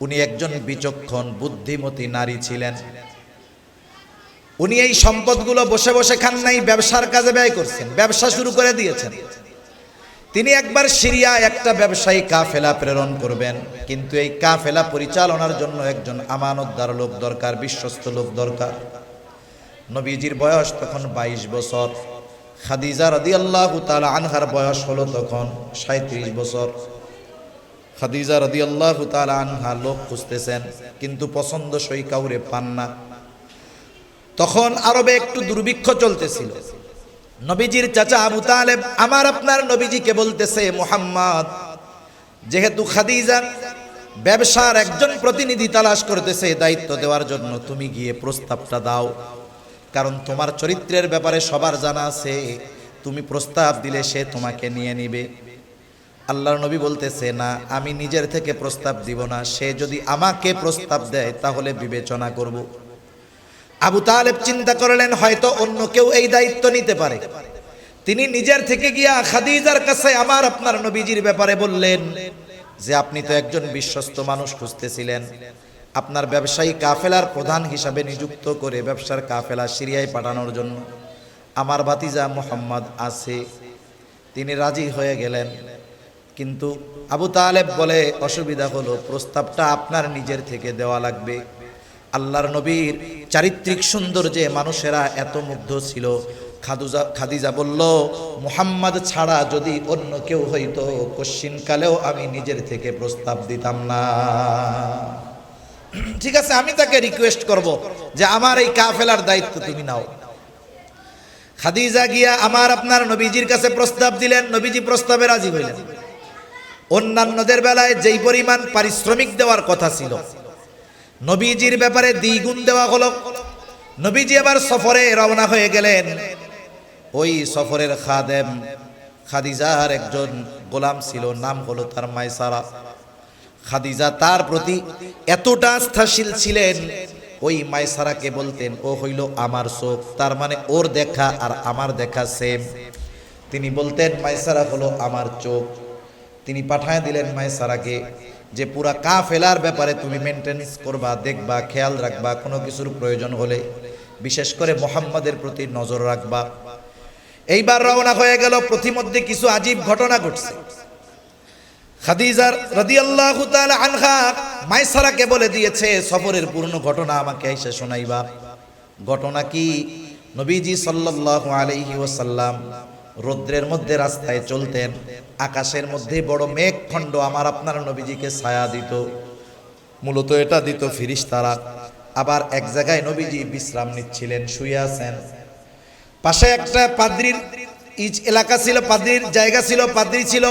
উনি একজন বিচক্ষণ বুদ্ধিমতী নারী ছিলেন। উনি এই সম্পদগুলো বসে বসে খান নাই, ব্যবসার কাজে ব্যয় করছেন, ব্যবসা শুরু করে দিয়েছেন। তিনি একবার সিরিয়ায় একটা ব্যবসায়ী কাফেলা প্রেরণ করবেন, কিন্তু এই কাফেলা পরিচালনার জন্য একজন আমানতদার লোক দরকার, বিশ্বস্ত লোক দরকার। নবীজির বয়স তখন 22 বছর, খাদিজা রাদিয়াল্লাহু তাআলা আনহার বয়স হলো তখন 37 বছর। খাদিজা রাদিয়াল্লাহু তাআলা আনহা লোক খুঁজতেছেন, কিন্তু পছন্দসই কাউরে পান না। তখন আরবে একটু দুর্ভিক্ষ চলতেছিল। নবীজির চাচা আবু তালেব আমার আপনার নবীজিকে বলতেছে, মুহাম্মদ, যেহেতু খাদিজা ব্যবসার একজন প্রতিনিধি তালাশ করতেছে দায়িত্ব দেওয়ার জন্য, তুমি গিয়ে প্রস্তাবটা দাও, কারণ তোমার চরিত্রের ব্যাপারে সবার জানা আছে, তুমি প্রস্তাব দিলে সে তোমাকে নিয়ে নিবে। আল্লাহর নবী বলতেছে, না, আমি নিজের থেকে প্রস্তাব দিব না, সে যদি আমাকে প্রস্তাব দেয় তাহলে বিবেচনা করব। আবু তালেব চিন্তা করলেন হয়তো অন্য কেউ এই দায়িত্ব নিতে পারে। তিনি নিজের থেকে গিয়া খাদিজার কাছে আমার আপনার নবীজির ব্যাপারে বললেন যে, আপনি তো একজন বিশ্বস্ত মানুষ খুঁজতেছিলেন, আপনার ব্যবসায়ী কাফেলার প্রধান হিসাবে নিযুক্ত করে ব্যবসার কাফেলা সিরিয়ায় পাঠানোর জন্য আমার ভাতিজা মুহাম্মদ আছে। তিনি রাজি হয়ে গেলেন, কিন্তু আবু তালেব বলে, অসুবিধা হলো, প্রস্তাবটা আপনার নিজের থেকে দেওয়া লাগবে। আল্লাহর নবীর চারিত্রিক সৌন্দর্যে মানুষেরা এত মুগ্ধ ছিল। খাদিজা বলল, মুহাম্মদ ছাড়া যদি অন্য কেউ হইতো কশ্চিনকালেও আমি নিজের থেকে প্রস্তাব দিতাম না। ঠিক আছে, আমি তাকে রিকোয়েস্ট করব যে আমার এই কাফেলার দায়িত্ব তুমি নাও। খাদিজা গিয়া আমার আপনার নবীজির কাছে প্রস্তাব দিলেন, নবীজি প্রস্তাবে রাজি হইলেন। অন্যান্যদের বেলায় যেই পরিমাণ পারিশ্রমিক দেওয়ার কথা ছিল, নবীজির ব্যাপারে দ্বিগুণ দেওয়া হলো। নবীজি আবার সফরে রওনা হয়ে গেলেন। ওই সফরের খাদেম খাদিজার একজন গোলাম ছিল, নাম হলো তার মাইসারা। খাদিজা তার প্রতি এতটা আস্থাশীল ছিলেন, ওই মাইসারাকে বলতেন, ও হইল আমার চোখ, তার মানে ওর দেখা আর আমার দেখা সেম। তিনি বলতেন, মাইসারা হলো আমার চোখ। তিনি পাঠায় দিলেন মাইসারাকে যে পুরা কাফেলার ব্যাপারে তুমি মেনটেন্স করবা, দেখবা, খেয়াল রাখবা, কোনো কিছুর প্রয়োজন হলে বিশেষ করে মুহাম্মাদের প্রতি নজর রাখবা। এইবার রওনা হয়ে গেল। প্রতিমধ্যে কিছু আজীব ঘটনা ঘটছে। খাদিজা রাদিয়াল্লাহু তাআলা আনহা মাইসারাকে বলে দিয়েছে, সফরের পূর্ণ ঘটনা আমাকে এসে শোনাইবা। ঘটনা কি? নবীজি সাল্লাল্লাহু আলাইহি ওয়াসাল্লাম রৌদ্রের মধ্যে রাস্তায় চলতেন, আকাশের মধ্যে বড় মেঘখণ্ড আমার আপনার নবীজিকে ছায়া দিত। মূলত এটা দিত ফেরেশতারা। আবার এক জায়গায় নবীজি বিশ্রাম নিচ্ছিলেন, শুয়ে আছেন। পাশে একটা পাদ্রীর এলাকা ছিল, পাদ্রীর জায়গা ছিল, পাদ্রী ছিল।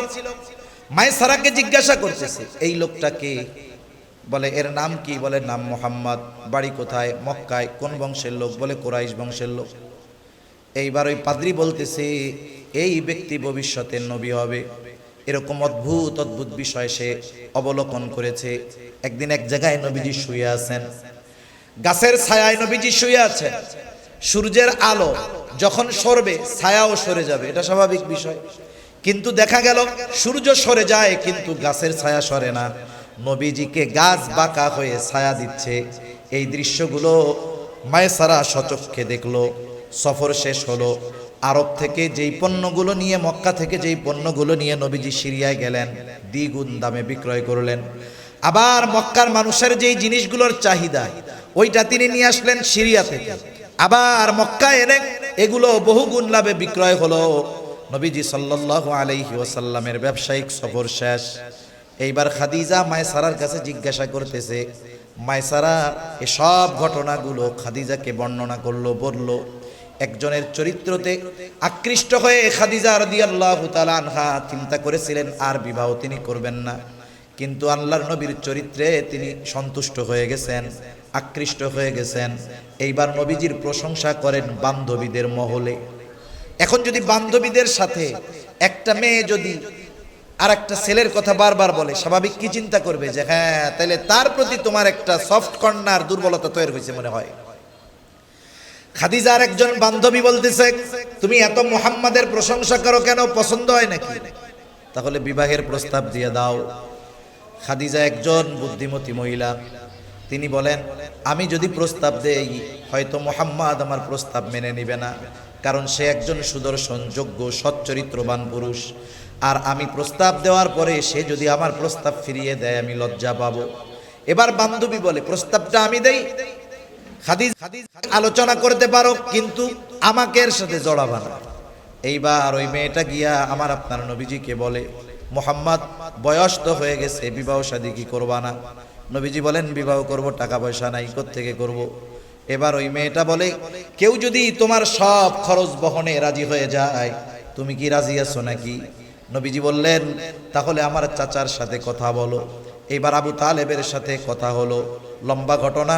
মাইসারাকে জিজ্ঞাসা করতেছে, এই লোকটা কে? বলে, এর নাম কি? বলে, নাম মুহাম্মদ। বাড়ি কোথায়? মক্কায়। কোন বংশের লোক? বলে, কুরাইশ বংশের লোক। এইবার ওই পাদ্রী বলতেছে এই ব্যক্তি ভবিষ্যতের নবী হবে। এরকম অদ্ভুত অদ্ভুত বিষয় সে অবলোকন করেছে। একদিন এক জায়গায় নবীজি শুয়ে আছেন, গাছের ছায়ায় নবীজি শুয়ে আছেন। সূর্যের আলো যখন সরবে ছায়াও সরে যাবে, এটা স্বাভাবিক বিষয়। কিন্তু দেখা গেল সূর্য সরে যায় কিন্তু গাছের ছায়া সরে না। নবীজিকে গাছ বাঁকা হয়ে ছায়া দিচ্ছে। এই দৃশ্যগুলো মায়সারা সচক্ষে দেখলো। সফর শেষ হলো। আরব থেকে যেই পণ্যগুলো নিয়ে, মক্কা থেকে যেই পণ্যগুলো নিয়ে নবীজি সিরিয়ায় গেলেন, দ্বিগুণ দামে বিক্রয় করলেন। আবার মক্কার মানুষের যেই জিনিসগুলোর চাহিদা, ওইটা তিনি নিয়ে আসলেন সিরিয়া থেকে। আবার মক্কায় এনে এগুলো বহুগুণ লাভে বিক্রয় হলো। নবীজি সাল্লাল্লাহু আলাইহি ওয়াসাল্লামের ব্যবসায়িক সফর শেষ। এইবার খাদিজা মায়সারার কাছে জিজ্ঞাসা করতেছে। মায়সারা এসব ঘটনাগুলো খাদিজাকে বর্ণনা করলো, বলল। একজনের চরিত্রতে আকৃষ্ট হয়ে খাদিজা রাদিয়াল্লাহু তাআলা আনহা চিন্তা করেছিলেন আর বিবাহ তিনি করবেন না, কিন্তু আল্লাহর নবীর চরিত্রে তিনি সন্তুষ্ট হয়ে গেছেন, আকৃষ্ট হয়ে গেছেন। এইবার নবীজির প্রশংসা করেন বান্ধবীদের মহলে। এখন যদি বান্ধবীদের সাথে একটা মেয়ে যদি আর একটা ছেলের কথা বারবার বলে, স্বাভাবিক কি চিন্তা করবে যে হ্যাঁ তাহলে তার প্রতি তোমার একটা সফট কর্নার, দুর্বলতা তৈরি হয়েছে মনে হয়। খাদিজার একজন বান্ধবী বলতেছে, তুমি এত মুহাম্মাদের প্রশংসা করো কেন, পছন্দ হয় নাকি? তাহলে বিবাহের প্রস্তাব দিয়ে দাও। খাদিজা একজন বুদ্ধিমতী মহিলা, তিনি বলেন আমি যদি প্রস্তাব দেই হয়তো মুহাম্মদ আমার প্রস্তাব মেনে নেবে না, কারণ সে একজন সুদর্শন, যোগ্য, সচ্চরিত্রবান পুরুষ। আর আমি প্রস্তাব দেওয়ার পরে সে যদি আমার প্রস্তাব ফিরিয়ে দেয় আমি লজ্জা পাবো। এবার বান্ধবী বলে প্রস্তাবটা আমি দেই। খাদিজা আলোচনা করতে পারো কিন্তু আমাকে এর সাথে জড়াবা না। এইবার ওই মেয়েটা গিয়া আমার আপনার নবীজিকে বলে, মুহাম্মদ বয়স তো হয়ে গেছে, বিবাহ শাদী কি করবা না? নবীজি বলেন বিবাহ করব, টাকা পয়সা নাই, কোত্থেকে করব? এবার ওই মেয়েটা বলে, কেউ যদি তোমার সব খরচ বহনে রাজি হয়ে যায় তুমি কি রাজি আছো নাকি? নবীজি বললেন তাহলে আমার চাচার সাথে কথা বলো। এবার আবু তালেবের সাথে কথা হলো। লম্বা ঘটনা।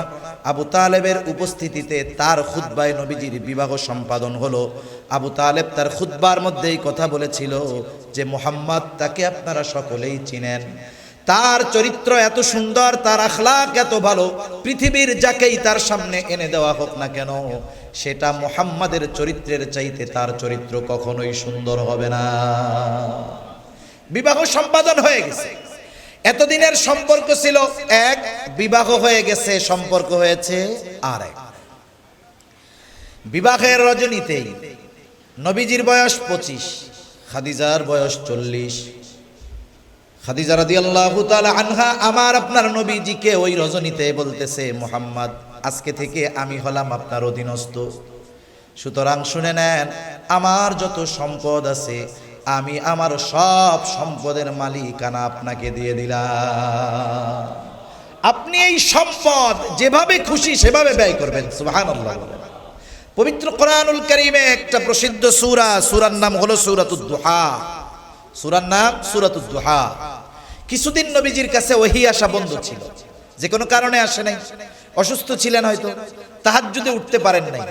আবু তালেবের উপস্থিতিতে তার খুতবায় নবীজির বিবাহ সম্পাদন হলো। আবু তালেব তার খুতবার মধ্যেই কথা বলেছিল যে মুহাম্মদ তাকে আপনারা সকলেই চিনেন, তার চরিত্র এত সুন্দর, তার আখলাক এত ভালো, পৃথিবীর যাকেই তার সামনে এনে দেওয়া হোক না কেন সেটা মুহাম্মাদের চরিত্রের চাইতে তার চরিত্র কখনোই সুন্দর হবে না। বিবাহ সম্পাদন হয়ে গেছে। এতদিনের সম্পর্ক ছিল এক, বিবাহ হয়ে গেছে, সম্পর্ক হয়েছে আরেক। বিবাহের রজনীতেই নবীজির বয়স 25, খাদিজার বয়স 40। খাদিজা রাদিয়াল্লাহু তাআলা আনহা আমার আপনার নবীজিকে ওই রজনীতে বলতেছে, মুহাম্মদ আজকে থেকে আমি হলাম আপনার অধীনস্থ, সুতরাং শুনে নেন আমার যত সম্পদ আছে আমি আমার সব সম্পদের মালিকানা আপনাকে দিয়ে দিলাম। আপনি এই সম্পদ যেভাবে খুশি সেভাবে ব্যয় করবেন। সুবহানাল্লাহ। পবিত্র কোরআনুল কারীমে একটা প্রসিদ্ধ সূরা, সূরার নাম হলো সূরাতুদ দুহা। সূরার নাম সূরাতুদ দুহা। কিছুদিন নবীজির কাছে ওহী আসা বন্ধ ছিল, যে কোনো কারণে আসে নাই, অসুস্থ ছিলেন, হয়তো তাহাজ্জুদে উঠতে পারেন নাই।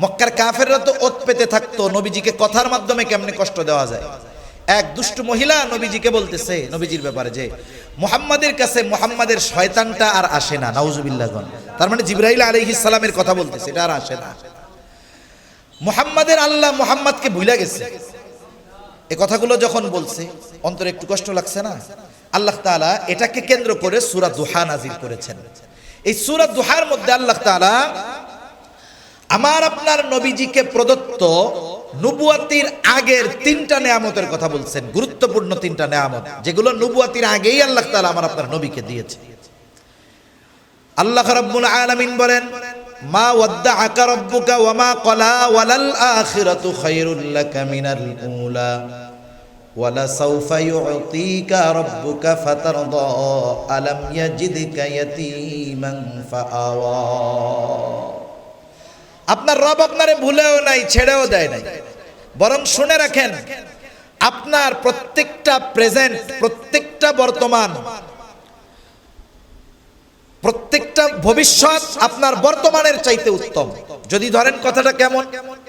মক্কার কাফেররা তো ওত পেতে থাকতো নবীজিকে কথার মাধ্যমে কেমনে কষ্ট দেওয়া যায়। এক দুষ্ট মহিলা নবীজিকে বলতেছে নবীজির ব্যাপারে যে মুহাম্মাদের কাছে মুহাম্মাদের শয়তানটা আর আসে না, নাউজুবিল্লাহ। তার মানে জিবরাইল আলাইহিস সালামের কথা বলতেছে, এটা আর আসে না। মুহাম্মাদের আল্লাহ মুহাম্মাদকে ভুলে গেছে। এই কথাগুলো যখন বলছে অন্তরে একটু কষ্ট লাগছে না? আল্লাহ তাআলা এটাকে কেন্দ্র করে সূরা দুহা নাযিল করেছেন। এই সূরা দুহার মধ্যে আল্লাহ তাআলা আমার আপনার নবীজিকে প্রদত্ত নবুয়াতির আগের 3টা নেয়ামতের কথা বলছেন, গুরুত্বপূর্ণ 3টা নেয়ামত, যেগুলো নবুয়াতির আগেই আল্লাহ তাআলা আমার আপনার নবীকে দিয়েছে। আল্লাহ রাব্বুল আলামিন বলেন, মা ওয়াদ্দাআকা রাব্বুকা ওয়া মা ক্বালা ওয়ালাল আখিরাতু খায়রুল লাকা মিনাল উলা ওয়ালা সাওফা ইউতিকা রাব্বুকা ফাতারদা আলাম ইয়াজিদকা ইয়াতীমান ফাআওয়া। আপনার রব আপনারে ভুলেও নাই, ছেড়েও দেয় নাই, বরং শুনে রাখেন আপনার প্রত্যেকটা প্রেজেন্ট, প্রত্যেকটা বর্তমান, প্রত্যেকটা ভবিষ্যৎ আপনার বর্তমানের চাইতে উত্তম। যদি ধরেন কথাটা কেমন,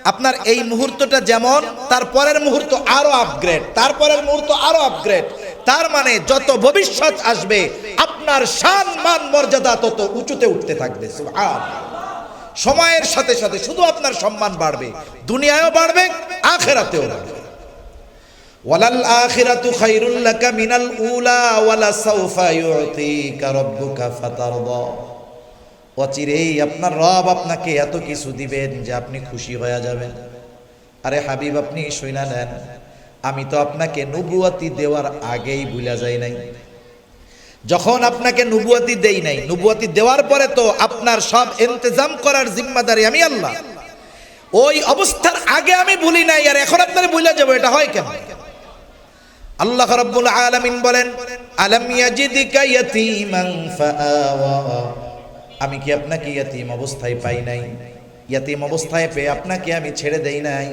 আপনার এই মুহূর্তটা যেমন, তারপরের মুহূর্ত আরো আপগ্রেড, তারপরের মুহূর্ত আরো আপগ্রেড। তার মানে যত ভবিষ্যৎ আসবে আপনার শান মান মর্যাদা তত উঁচুতে উঠতে থাকবে। সুবহানাল্লাহ। সময়ের সাথে সাথে শুধু আপনার সম্মান বাড়বে, দুনিয়ায়ও বাড়বে, আখিরাতেও বাড়বে। ওয়ালাল আখিরাতু খায়রুল লাকা মিনাল উলা ওয়ালা সাওফা ইউতিকা রাব্বুকা ফাতারদা। অচিরেই আপনার রব আপনাকে এত কিছু দিবেন যে আপনি খুশি হয়ে যাবেন। আরে হাবিব, আপনি শুইনা নেন, আমি তো আপনাকে নবুয়তি দেওয়ার আগেই ভুলা যাই নাই। যখন আপনাকে নবুয়তি দেই নাই, নবুয়তি দেওয়ার পরে তো আপনার সব ইন্তজাম করার জিম্মাদারি আমি আল্লাহ। ওই অবস্থার আগে আমি ভুলি নাই, আর এখন আপনারা ভুলে যাব, এটা হয় কেন? আল্লাহ রাব্বুল আলামিন বলেন, আলাম ইয়াজিদিকা ইয়াতীমান ফাআওয়া। আমি কি আপনাকে ইয়াতীম অবস্থায় পাই নাই? ইয়াতীম অবস্থায় পেয়ে আপনাকে আমি ছেড়ে দেই নাই,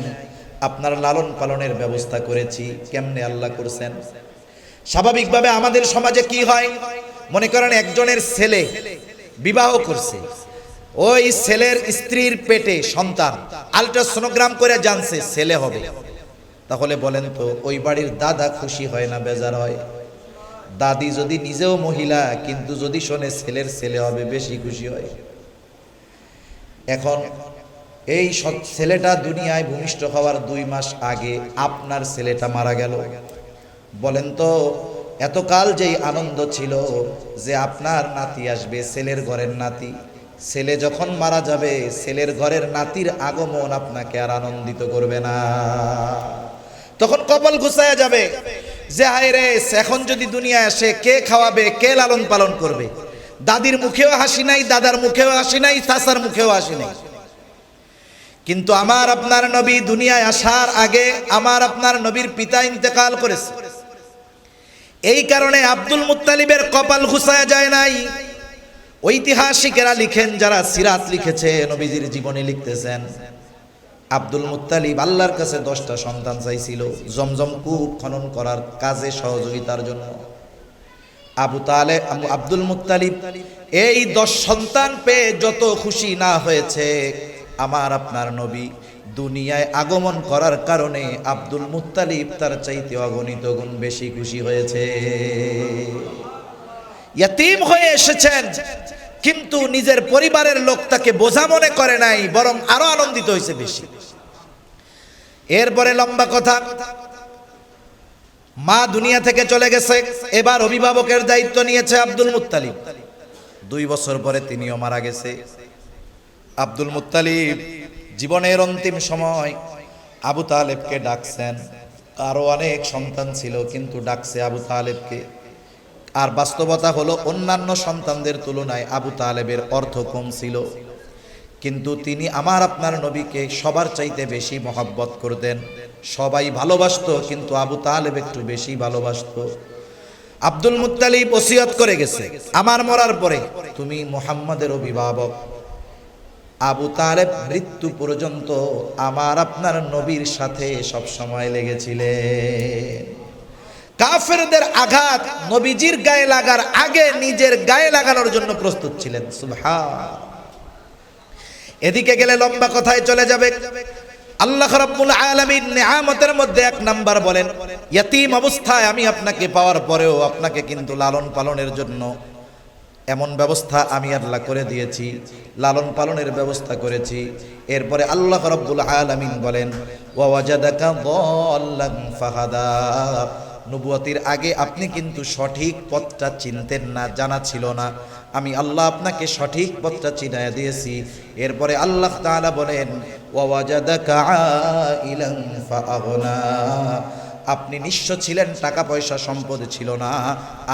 আপনার লালন পালনের ব্যবস্থা করেছি। কেমনে আল্লাহ করছেন? স্বাভাবিকভাবে আমাদের সমাজে কি হয়, মনে করেন একজনের ছেলে বিবাহ করছে, ওই ছেলের স্ত্রীর পেটে সন্তান, আলট্রাসোনোগ্রাম করে জানছে ছেলে হবে। তাহলে বলেন তো ওই বাড়ির দাদা খুশি হয় না বেজার হয়? দাদি যদি নিজেও মহিলা কিন্তু যদি শোনে ছেলের ছেলে হবে বেশি খুশি হয়। এখন এই ছেলেটা দুনিয়ায় ভূমিষ্ঠ হওয়ার 2 মাস আগে আপনার ছেলেটা মারা গেল। বলেন তো এতকাল যেই আনন্দ ছিল যে আপনার নাতি আসবে, ছেলের ঘরের নাতি, ছেলে যখন মারা যাবে ছেলের ঘরের নাতির আগমন আপনাকে আর আনন্দিত করবে না। তখন কপাল ঘুচায়া যাবে যে হায় রে, এখন যদি দুনিয়া আসে কে খাওয়াবে, কে লালন পালন করবে? দাদির মুখেও হাসি নাই, দাদার মুখেও হাসি নাই, চাচার মুখেও হাসি নাই। কিন্তু আমার আপনার নবী দুনিয়ায় আসার আগে আমার আপনার নবীর পিতা ইন্তেকাল করেছে। এই কারণে আব্দুল মুত্তালিবের কপাল ঘুচায়া যায় নাই। ঐতিহাসিকেরা লিখেন, যারা সিরাত লিখেছে, নবীজির জীবনী লিখতেছেন, আব্দুল মুত্তালিব আল্লাহর কাছে 10টা সন্তান চাইছিল জমজম কূপ খনন করার কাজে সহযোগিতার জন্য। আব্দুল মুত্তালিব এই 10 সন্তান পেয়ে যত খুশি না হয়েছে, আমার আপনার নবী দুনিয়ায় আগমন করার কারণে আব্দুল মুত্তালিব তার চাইতে অগণিত গুণ বেশি খুশি হয়েছে। ইয়াতীম হয়ে এসেছেন কিন্তু নিজের পরিবারের লোক তাকে বোঝা মনে করে নাই, বরং আরো আনন্দিত হয়েছে বেশি। এরপরে লম্বা কথা, মা দুনিয়া থেকে চলে গেছে, এবার অভিভাবকের দায়িত্ব নিয়েছে আব্দুল মুত্তালিব। 2 বছর পরে তিনিও মারা গেছে। আব্দুল মুত্তালিব জীবনের অন্তিম সময় আবু তালেবকে ডাকছেন। আরো অনেক সন্তান ছিল কিন্তু ডাকছে আবু তালেবকে। আর বাস্তবতা হলো অন্যান্য সন্তানদের তুলনায় আবু তালেবের অর্থ কম ছিল, কিন্তু তিনি আমার আপনার নবীকে সবার চাইতে বেশি মহব্বত করতেন। সবাই ভালোবাসতো কিন্তু আবু তালেব একটু বেশি ভালোবাসতো। আব্দুল মুত্তালিব ওসিয়ত করে গেছে, আমার মরার পরে তুমি মুহাম্মাদের অভিভাবক। আবু তালেব মৃত্যু পর্যন্ত আমার আপনার নবীর সাথে সব সময় লেগেছিলেন। কাফেরদের আঘাত নবীজির গায়ে লাগার আগে নিজের গায়ে লাগানোর জন্য প্রস্তুত ছিলেন। সুবহান। এদিকে গেলে লম্বা কথায় চলে যাবে। আল্লাহ রাব্বুল আলামিন নিয়ামতের মধ্যে 1 নাম্বার বলেন, ইয়াতীম অবস্থায় আমি আপনাকে পাওয়ার পরেও আপনাকে কিন্তু লালন পালনের জন্য এমন ব্যবস্থা আমি আল্লাহ করে দিয়েছি, লালন পালনের ব্যবস্থা করেছি। এরপরে আল্লাহ রাব্বুল আলামিন বলেন, ওয়া ওয়াজাদাকা দাল্লান ফাহাদা। নবুয়তির আগে আপনি কিন্তু সঠিক পথটা চিনতেন না, জানা ছিল না, আমি আল্লাহ আপনাকে সঠিক পথটা চিনায়া দিয়েছি। এরপরে আল্লাহ তাআলা বলেন, ওয়া ওয়াজাদাকা আইলান ফাআগনা। আপনি নিঃস্ব ছিলেন, টাকা পয়সা সম্পদ ছিল না,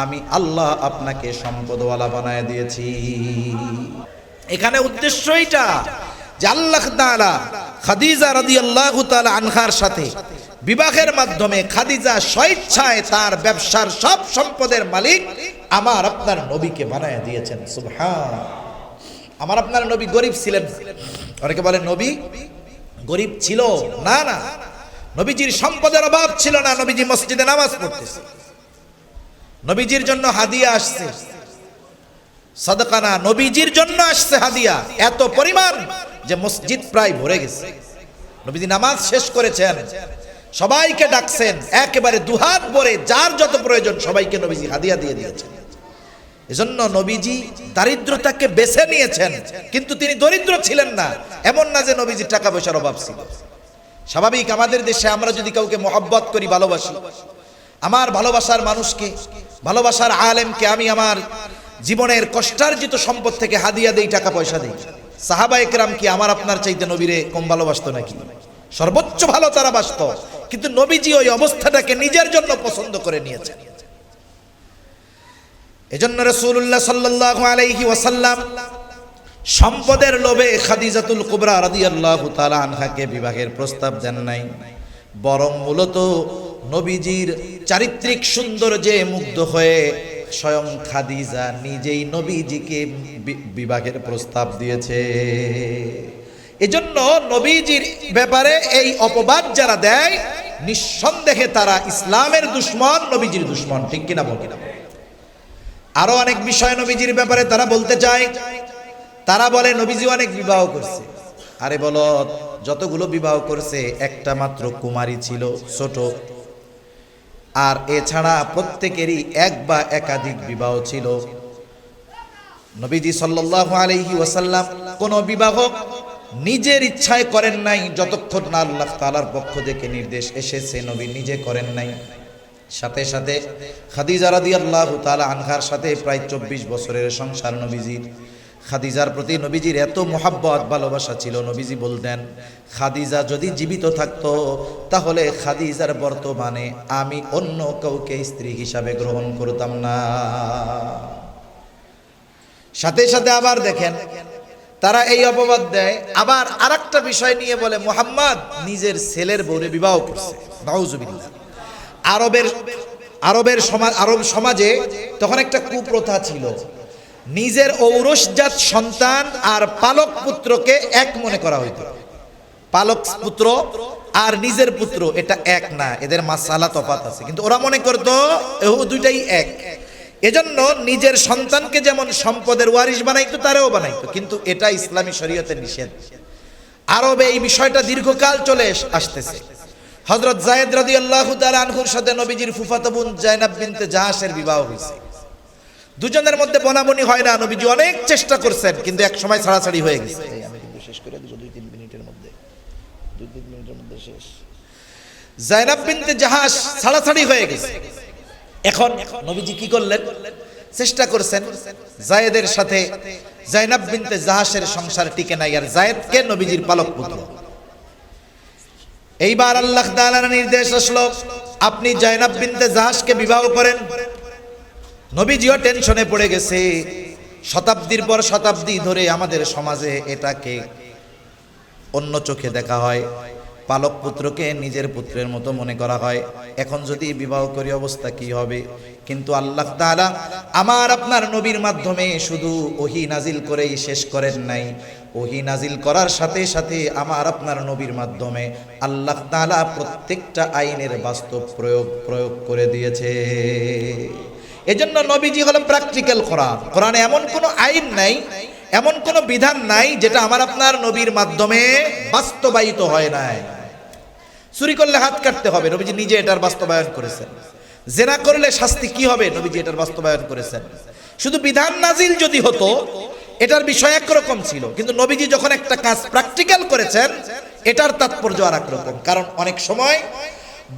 আমি আল্লাহ আপনাকে সম্পদওয়ালা বানায় দিয়েছি। এখানে উদ্দেশ্য এটা যে আল্লাহ তাআলা খাদিজা রাদিয়াল্লাহু তাআলা আনহার সাথে বিবাহের মাধ্যমে খাদিজা স্বেচ্ছায় তার ব্যবসার সব সম্পদের মালিক আমার আপনার নবীকে বানায় দিয়েছেন। সুবহান। আমার আপনার নবী গরিব ছিলেন। অনেকে বলেন নবী গরিব ছিল, না না, নবীজির সম্পদের অভাব ছিল না। নবীজি মসজিদে নামাজ পড়তেছে, নবীজির জন্য হাদিয়া আসছে, সাদাকা না, নবীজির জন্য আসছে হাদিয়া এত পরিমাণ যে মসজিদ প্রায় ভরে গেছে। নবীজি নামাজ শেষ করেছেন, সবাইকে ডাকছেন, একেবারে দুহাত ভরে যার যত প্রয়োজন সবাইকে নবীজি হাদিয়া দিয়ে দিয়েছেন। এজন্য নবীজি দারিদ্রতাকে বেছে নিয়েছেন, কিন্তু তিনি দরিদ্র ছিলেন না। এমন না যে নবীজির টাকা পয়সার অভাব ছিল। স্বাভাবিক আমাদের দেশে আমরা যদি কাউকে মহব্বত করি, ভালোবাসি, আমার ভালোবাসার মানুষকে, ভালোবাসার আলেমকে আমি আমার জীবনের কষ্টার্জিত সম্পদ থেকে হাদিয়া দেই, টাকা পয়সা দেই। সাহাবায়ে কেরাম কি আমার আপনার চাইতে নবীরে কম ভালোবাসতো নাকি? সর্বোচ্চ ভালো তারা বাসত, কিন্তু নবীজি ওই অবস্থাটাকে নিজের জন্য পছন্দ করে নিয়েছেন। এজন্য রাসূলুল্লাহ সাল্লাল্লাহু আলাইহি ওয়াসাল্লাম সম্পদের লোভে খাদিজাতুল কুবরা রাদিয়াল্লাহু তাআলা আনহাকে বিবাহের প্রস্তাব দেন নাই, বরং মূলত নবীজির চারিত্রিক সৌন্দর্যে মুগ্ধ হয়ে স্বয়ং খাদিজা নিজেই নবীজিকে বিবাহের প্রস্তাব দিয়েছে। এজন্য নবীজির ব্যাপারে এই অপবাদ যারা দেয়, নিঃসন্দেহে তারা ইসলামের দুশমন, নবীজির দুশমন। ঠিক কিনা বল? আরো অনেক বিষয় নবীজির ব্যাপারে তারা বলতে চায়। তারা বলে নবীজি অনেক বিবাহ করছে। আরে বলো, যতগুলো বিবাহ করছে একটা মাত্র কুমারী ছিল, ছোট। আর এছাড়া প্রত্যেকেরই এক বা একাধিক বিবাহ ছিল। নবীজি সাল্লাল্লাহু আলাইহি ওয়াসাল্লাম কোন বিবাহ নিজের ইচ্ছায় করেন নাই, যতক্ষণ না আল্লাহ তাআলার পক্ষ থেকে নির্দেশ এসেছে। নবী নিজে করেন নাই। সাথে সাথে খাদিজা রাদিয়াল্লাহু তাআলা আনহার সাথে প্রায় 24 বছরের সংসার নবীজির। খাদিজার প্রতি নবীজির এত মোহাব্বত, ভালোবাসা ছিল, নবীজি বলতেন খাদিজা যদি জীবিত থাকতো তাহলে খাদিজার বর্তমানে আমি অন্য কাউকে স্ত্রী হিসাবে গ্রহণ করতাম না। সাথে সাথে আবার দেখেন তারা এই অপবাদ দেয়। আবার আরেকটা বিষয় নিয়ে বলে মুহাম্মদ নিজের ছেলের বউরে বিবাহ করছে। নাউজুবিল্লাহ। আরব সমাজে তখন একটা কুপ্রথা ছিল, নিজের ঔরসজাত সন্তান আর পালক পুত্রকে এক মনে করা হইতো। পালক পুত্র আর নিজের পুত্র এটা এক না, এদের মাসালা তফাত আছে, কিন্তু ওরা মনে করতো দুইটাই এক। এজন্য নিজের সন্তানকে যেমন সম্পদের ওয়ারিশ বানাইতো, তারাও বানাইতো, কিন্তু এটা ইসলামী শরীয়তে নিষেধ। আরবে এই বিষয়টা দীর্ঘকাল চলে আসতেছে। হযরত যায়েদ রাদিয়াল্লাহু তাআলা আনহুর সাথে নবীজির ফুফাতো বোন যায়নাব বিনতে জাহাশের বিবাহ হয়েছে। দুজনের মধ্যে বনাবনি হয় না, নবীজি অনেক চেষ্টা করছেন, কিন্তু এক সময় ছাড়াছাড়ি হয়ে গেছে। আমি কিন্তু শেষ করে দিব 2-3 মিনিটের মধ্যে, 2-3 মিনিটের মধ্যে শেষ। যায়নাব বিনতে জাহাশ ছাড়াছাড়ি হয়ে গেছে। এখন নবীজি কি করলেন? চেষ্টা করছেন যায়েদের সাথে যায়নাব বিনতে জাহাশের সংসার টিকে নাই, আর যায়েদকে নবীজির পালক পুত্র। এইবার আল্লাহ তাআলার নির্দেশ আসলো, আপনি যায়নাব বিনতে জাহাশকে বিবাহ করেন। নবীজিও টেনশনে পড়ে গেছে। শতাব্দীর পর শতাব্দী ধরে আমাদের সমাজে এটাকে অন্য চোখে দেখা হয়, পালক পুত্রকে নিজের পুত্রের মতো মনে করা হয়। এখন যদি বিবাহ করি অবস্থা কি হবে? কিন্তু আল্লাহ তাআলা আমার আপনার নবীর মাধ্যমে শুধু ওহী নাজিল করেই শেষ করেন নাই, ওহী নাজিল করার সাথে সাথে আমার আপনার নবীর মাধ্যমে আল্লাহ তাআলা প্রত্যেকটা আইনের বাস্তব প্রয়োগ করে দিয়েছে। এজন্য নবীজি হলেন প্র্যাকটিক্যাল কোরআন। কোরআনে এমন কোনো আইন নাই, এমন কোনো বিধান নাই যেটা আমার আপনার নবীর মাধ্যমে বাস্তবায়িত হয় নাই। চুরি করলে হাত কাটতে হবে, নবীজি নিজে এটার বাস্তবায়ন করেছেন। জেনা করলে শাস্তি কি হবে, নবীজি এটার বাস্তবায়ন করেছেন। শুধু বিধান নাজিল যদি হতো এটার বিষয় একরকম ছিল, কিন্তু নবীজি যখন একটা কাজ প্র্যাকটিক্যাল করেছেন এটার তাৎপর্য আর একরকম। কারণ অনেক সময়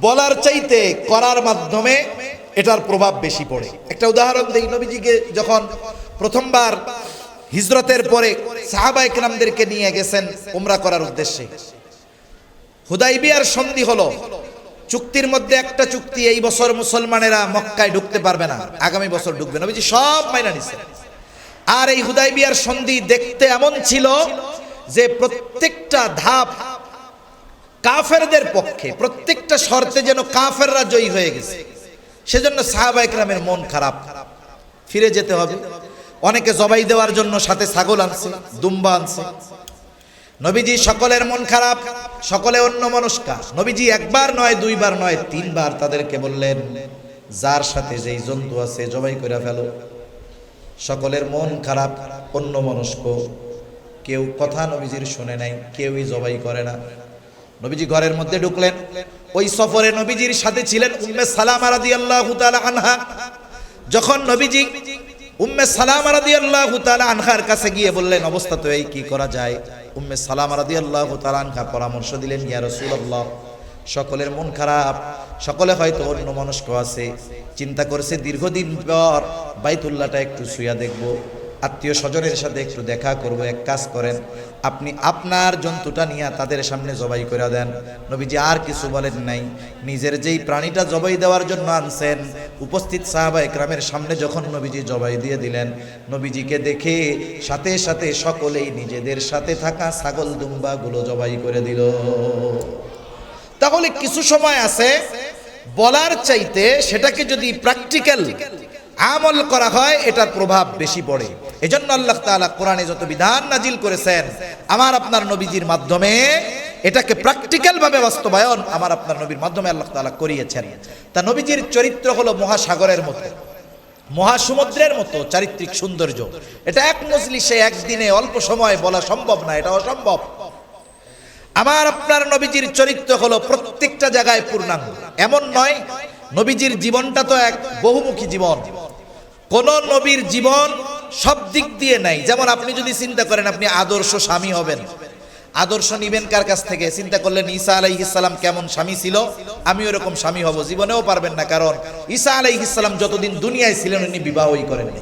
বলার চাইতে করার মাধ্যমে এটার প্রভাব বেশি পড়ে। একটা উদাহরণ দেই, নবীজিকে যখন প্রথমবার হিজরতের পরে সাহাবায়ে কেরামদেরকে নিয়ে গেছেন উমরা করার উদ্দেশ্যে, হুদাইবিয়ার সন্ধি হলো। চুক্তির মধ্যে একটা চুক্তি, এই বছর মুসলমানেরা মক্কায় ঢুকতে পারবে না, আগামী বছর ঢুকবে। নবীজি সব মাইনা নিছেন। আর এই হুদাইবিয়ার সন্ধি দেখতে এমন ছিল যে প্রত্যেকটা ধাপ কাফেরদের পক্ষে, প্রত্যেকটা শর্তে যেন কাফেররা জয়ী হয়ে গেছে। সেজন্য সাহাবায়ে কেরামের মন খারাপ, ফিরে যেতে হবে। অনেকে জবাই দেওয়ার জন্য সাথে ছাগল আনছে, দুম্বা আনছে। নবীজি সকলের মন খারাপ, সকলে অন্যমনস্কা। নবীজি একবার নয়, দুইবার নয়, 3 বার তাদেরকে বললেন যার সাথে যেই জন্তু আছে জবাই করে ফেলো। সকলের মন খারাপ, অন্যমনস্ক, কেউ কথা নবীজির শুনে নাই, কেউই জবাই করে না। নবীজি ঘরের মধ্যে ঢুকলেন। ওই সফরে নবীজির সাথে ছিলেন উম্মে সালামা রাদিয়াল্লাহু তাআলা আনহা। যখন নবীজি উম্মে সালামা রাদিয়াল্লাহু তাআলা আনহার কাছে গিয়ে বললেন, অবস্থা তো এই, কি করা যায়? উম্মে সালামা রাদিয়াল্লাহু তাআলা আনহা পরামর্শ দিলেন, ইয়া রাসূলুল্লাহ, সকলের মন খারাপ, সকলে হয়তো অন্যমনস্ক আছে, চিন্তা করছে দীর্ঘদিন পর বাইতুল্লাহটা একটু ছুঁয়া দেখব, আত্মীয় স্বজনের সাথে একটু দেখা করব। এক কাজ করেন, আপনি আপনার জন্তুটা নিয়ে তাদের সামনে জবাই করে দেন। নবীজি আর কিছু বলেন নাই। নিজের যেই প্রাণীটা জবাই দেওয়ার জন্য আনছেন, উপস্থিত সাহাবা একরামের সামনে যখন নবীজি জবাই দিয়ে দিলেন, নবীজিকে দেখে সাথে সাথে সকলেই নিজেদের সাথে থাকা ছাগল দুম্বাগুলো জবাই করে দিল। তাহলে কিছু সময় আছে বলার চাইতে সেটাকে যদি প্র্যাকটিক্যাল আমল করা হয়, এটার প্রভাব বেশি পড়ে। এজন্য আল্লাহ তাআলা কোরআনে যত বিধান নাজিল করেছেন আমার আপনার নবীজির মাধ্যমে, এটাকে প্র্যাকটিক্যাল ভাবে বাস্তবায়ন আমার আপনার নবীর মাধ্যমে আল্লাহ তাআলা করিয়েছেন। তা নবীজির চরিত্র হলো মহাসাগরের মতো, মহাসমুদ্রের মতো চারিত্রিক সৌন্দর্য। এটা এক মজলিসে একদিনে অল্প সময় বলা সম্ভব না, এটা অসম্ভব। আমার আপনার নবীজির চরিত্র হলো প্রত্যেকটা জায়গায় পূর্ণাঙ্গ। এমন নয়, নবীজির জীবনটা তো এক বহুমুখী জীবন। কোন নবীর জীবন সব দিক দিয়ে নাই। যেমন আপনি যদি চিন্তা করেন আপনি আদর্শ স্বামী হবেন, আদর্শ নিবেন কার কাছ থেকে? চিন্তা করলেন ঈসা আলাইহিস সালাম কেমন স্বামী ছিল, আমি ওরকম স্বামী হব, জীবনেও পারবেন না। কারণ ঈসা আলাইহিস সালাম যতদিন দুনিয়ায় ছিলেন উনি বিবাহই করেননি।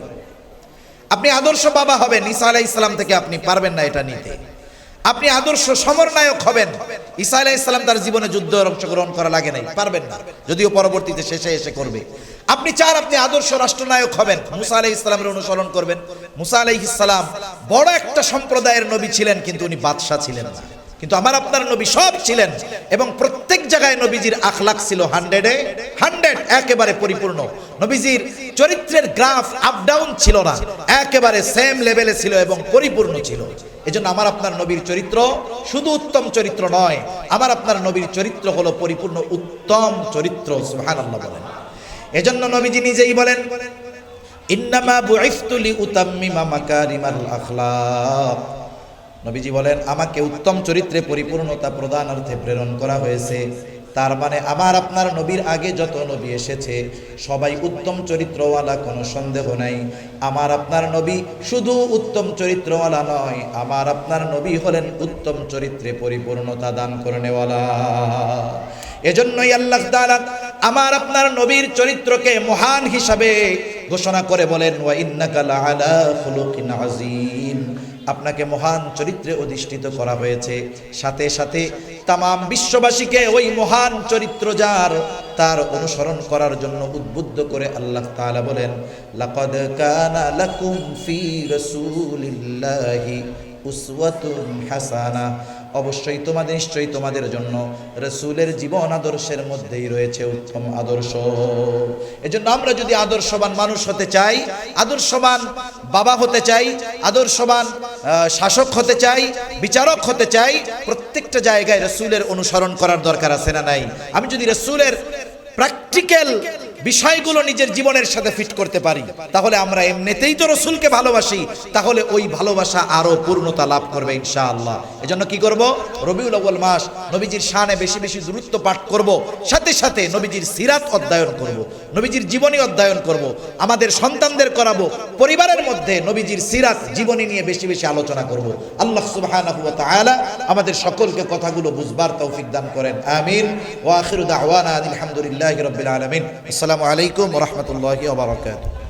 আপনি আদর্শ বাবা হবেন, ঈসা আলাইহিস সালাম থেকে আপনি পারবেন না এটা নিতে। আপনি আদর্শ সমরনায়ক হবেন, ঈসা আলাইহিস সালাম তার জীবনে যুদ্ধে অংশগ্রহণ করা লাগে নাই, পারবেন না, যদিও পরবর্তীতে শেষে এসে করবে। আপনি আপনি আদর্শ রাষ্ট্রনায়ক হবেন, মুসা আলাইহিস সালামের অনুসরণ করবেন। মুসা আলাইহিস সালাম বড় একটা সম্প্রদায়ের নবী ছিলেন, কিন্তু উনি বাদশা ছিলেন না। কিন্তু আমার আপনার নবী সব ছিলেন, এবং প্রত্যেক জায়গায় নবীজির আখলাক ছিল 100 একেবারে পরিপূর্ণ। নবীজির চরিত্রের গ্রাফ আপ ডাউন ছিল না, একেবারে সেম লেভেলে ছিল এবং পরিপূর্ণ ছিল। এজন্য আমার আপনার নবীর চরিত্র শুধু উত্তম চরিত্র নয়, আমার আপনার নবীর চরিত্র হলো পরিপূর্ণ উত্তম চরিত্র। সুবহানাল্লাহ বলেন। এজন্য নবীজি নিজেই বলেন, ইন্নামা বুইসতু লিউতাম্মিমা মাকারিমাল আখলাক। নবীজি বলেন, আমাকে উত্তম চরিত্রে পরিপূর্ণতা প্রদানার্থে প্রেরণ করা হয়েছে। তার মানে আমার আপনার নবীর আগে যত নবী এসেছে সবাই উত্তম চরিত্রওয়ালা, কোনো সন্দেহ নাই। আমার আপনার নবী শুধু উত্তম চরিত্রওয়ালা নয়, আমার আপনার নবী হলেন উত্তম চরিত্রে পরিপূর্ণতা দান করনেওয়ালা। এজন্যই আল্লাহ তাআলা আমার আপনার নবীর চরিত্রকে মহান হিসাবে ঘোষণা করে বলেন, ওয়া ইন্নাকা লাআলা খুলুকিন আযীম। আপনাকে মহান চরিত্রে অধিষ্ঠিত করা হয়েছে। সাথে সাথে তামাম বিশ্ববাসীকে ওই মহান চরিত্র যার, তার অনুসরণ করার জন্য উদ্বুদ্ধ করে আল্লাহ তাআলা বলেন, লাকাদ কানা লাকুম ফি রাসূলিল্লাহি উসওয়াতুন হাসানা। অবশ্যই নিশ্চয়ই তোমাদের জন্য রাসূলের জীবন আদর্শের মধ্যেই রয়েছে উত্তম আদর্শ। এজন্য আমরা যদি আদর্শবান মানুষ হতে চাই, আদর্শবান বাবা হতে চাই, আদর্শবান শাসক হতে চাই, বিচারক হতে চাই, প্রত্যেকটা জায়গায় রাসূলের অনুসরণ করার দরকার আছে না নাই? আমি যদি রাসূলের প্র্যাকটিক্যাল বিষয়গুলো নিজের জীবনের সাথে ফিট করতে পারি, তাহলে আমরা এমনিতেই তো রাসূলকে ভালোবাসি, তাহলে ওই ভালোবাসা আরো পূর্ণতা লাভ করবে ইনশাআল্লাহ। এজন্য কি করব? রবিউল আউয়াল মাস, নবীজির শানে বেশি বেশি দূরত্ব পাঠ করব, সাথে সাথে নবীজির সিরাত অধ্যয়ন করব, নবীজির জীবনী অধ্যয়ন করব, আমাদের সন্তানদের করাবো, পরিবারের মধ্যে নবীজির সিরাত জীবনী নিয়ে বেশি বেশি আলোচনা করব। আল্লাহ সুবহানাহু ওয়া তাআলা আমাদের সকলকে কথাগুলো বুঝবার তৌফিক দান করেন, আমিন। ওয়া আখিরু দাওয়ানা আলহামদুলিল্লাহি রাব্বিল আলামিন। আসসালামু আলাইকুম ওয়া রাহমাতুল্লাহি ওয়া বারাকাতুহু।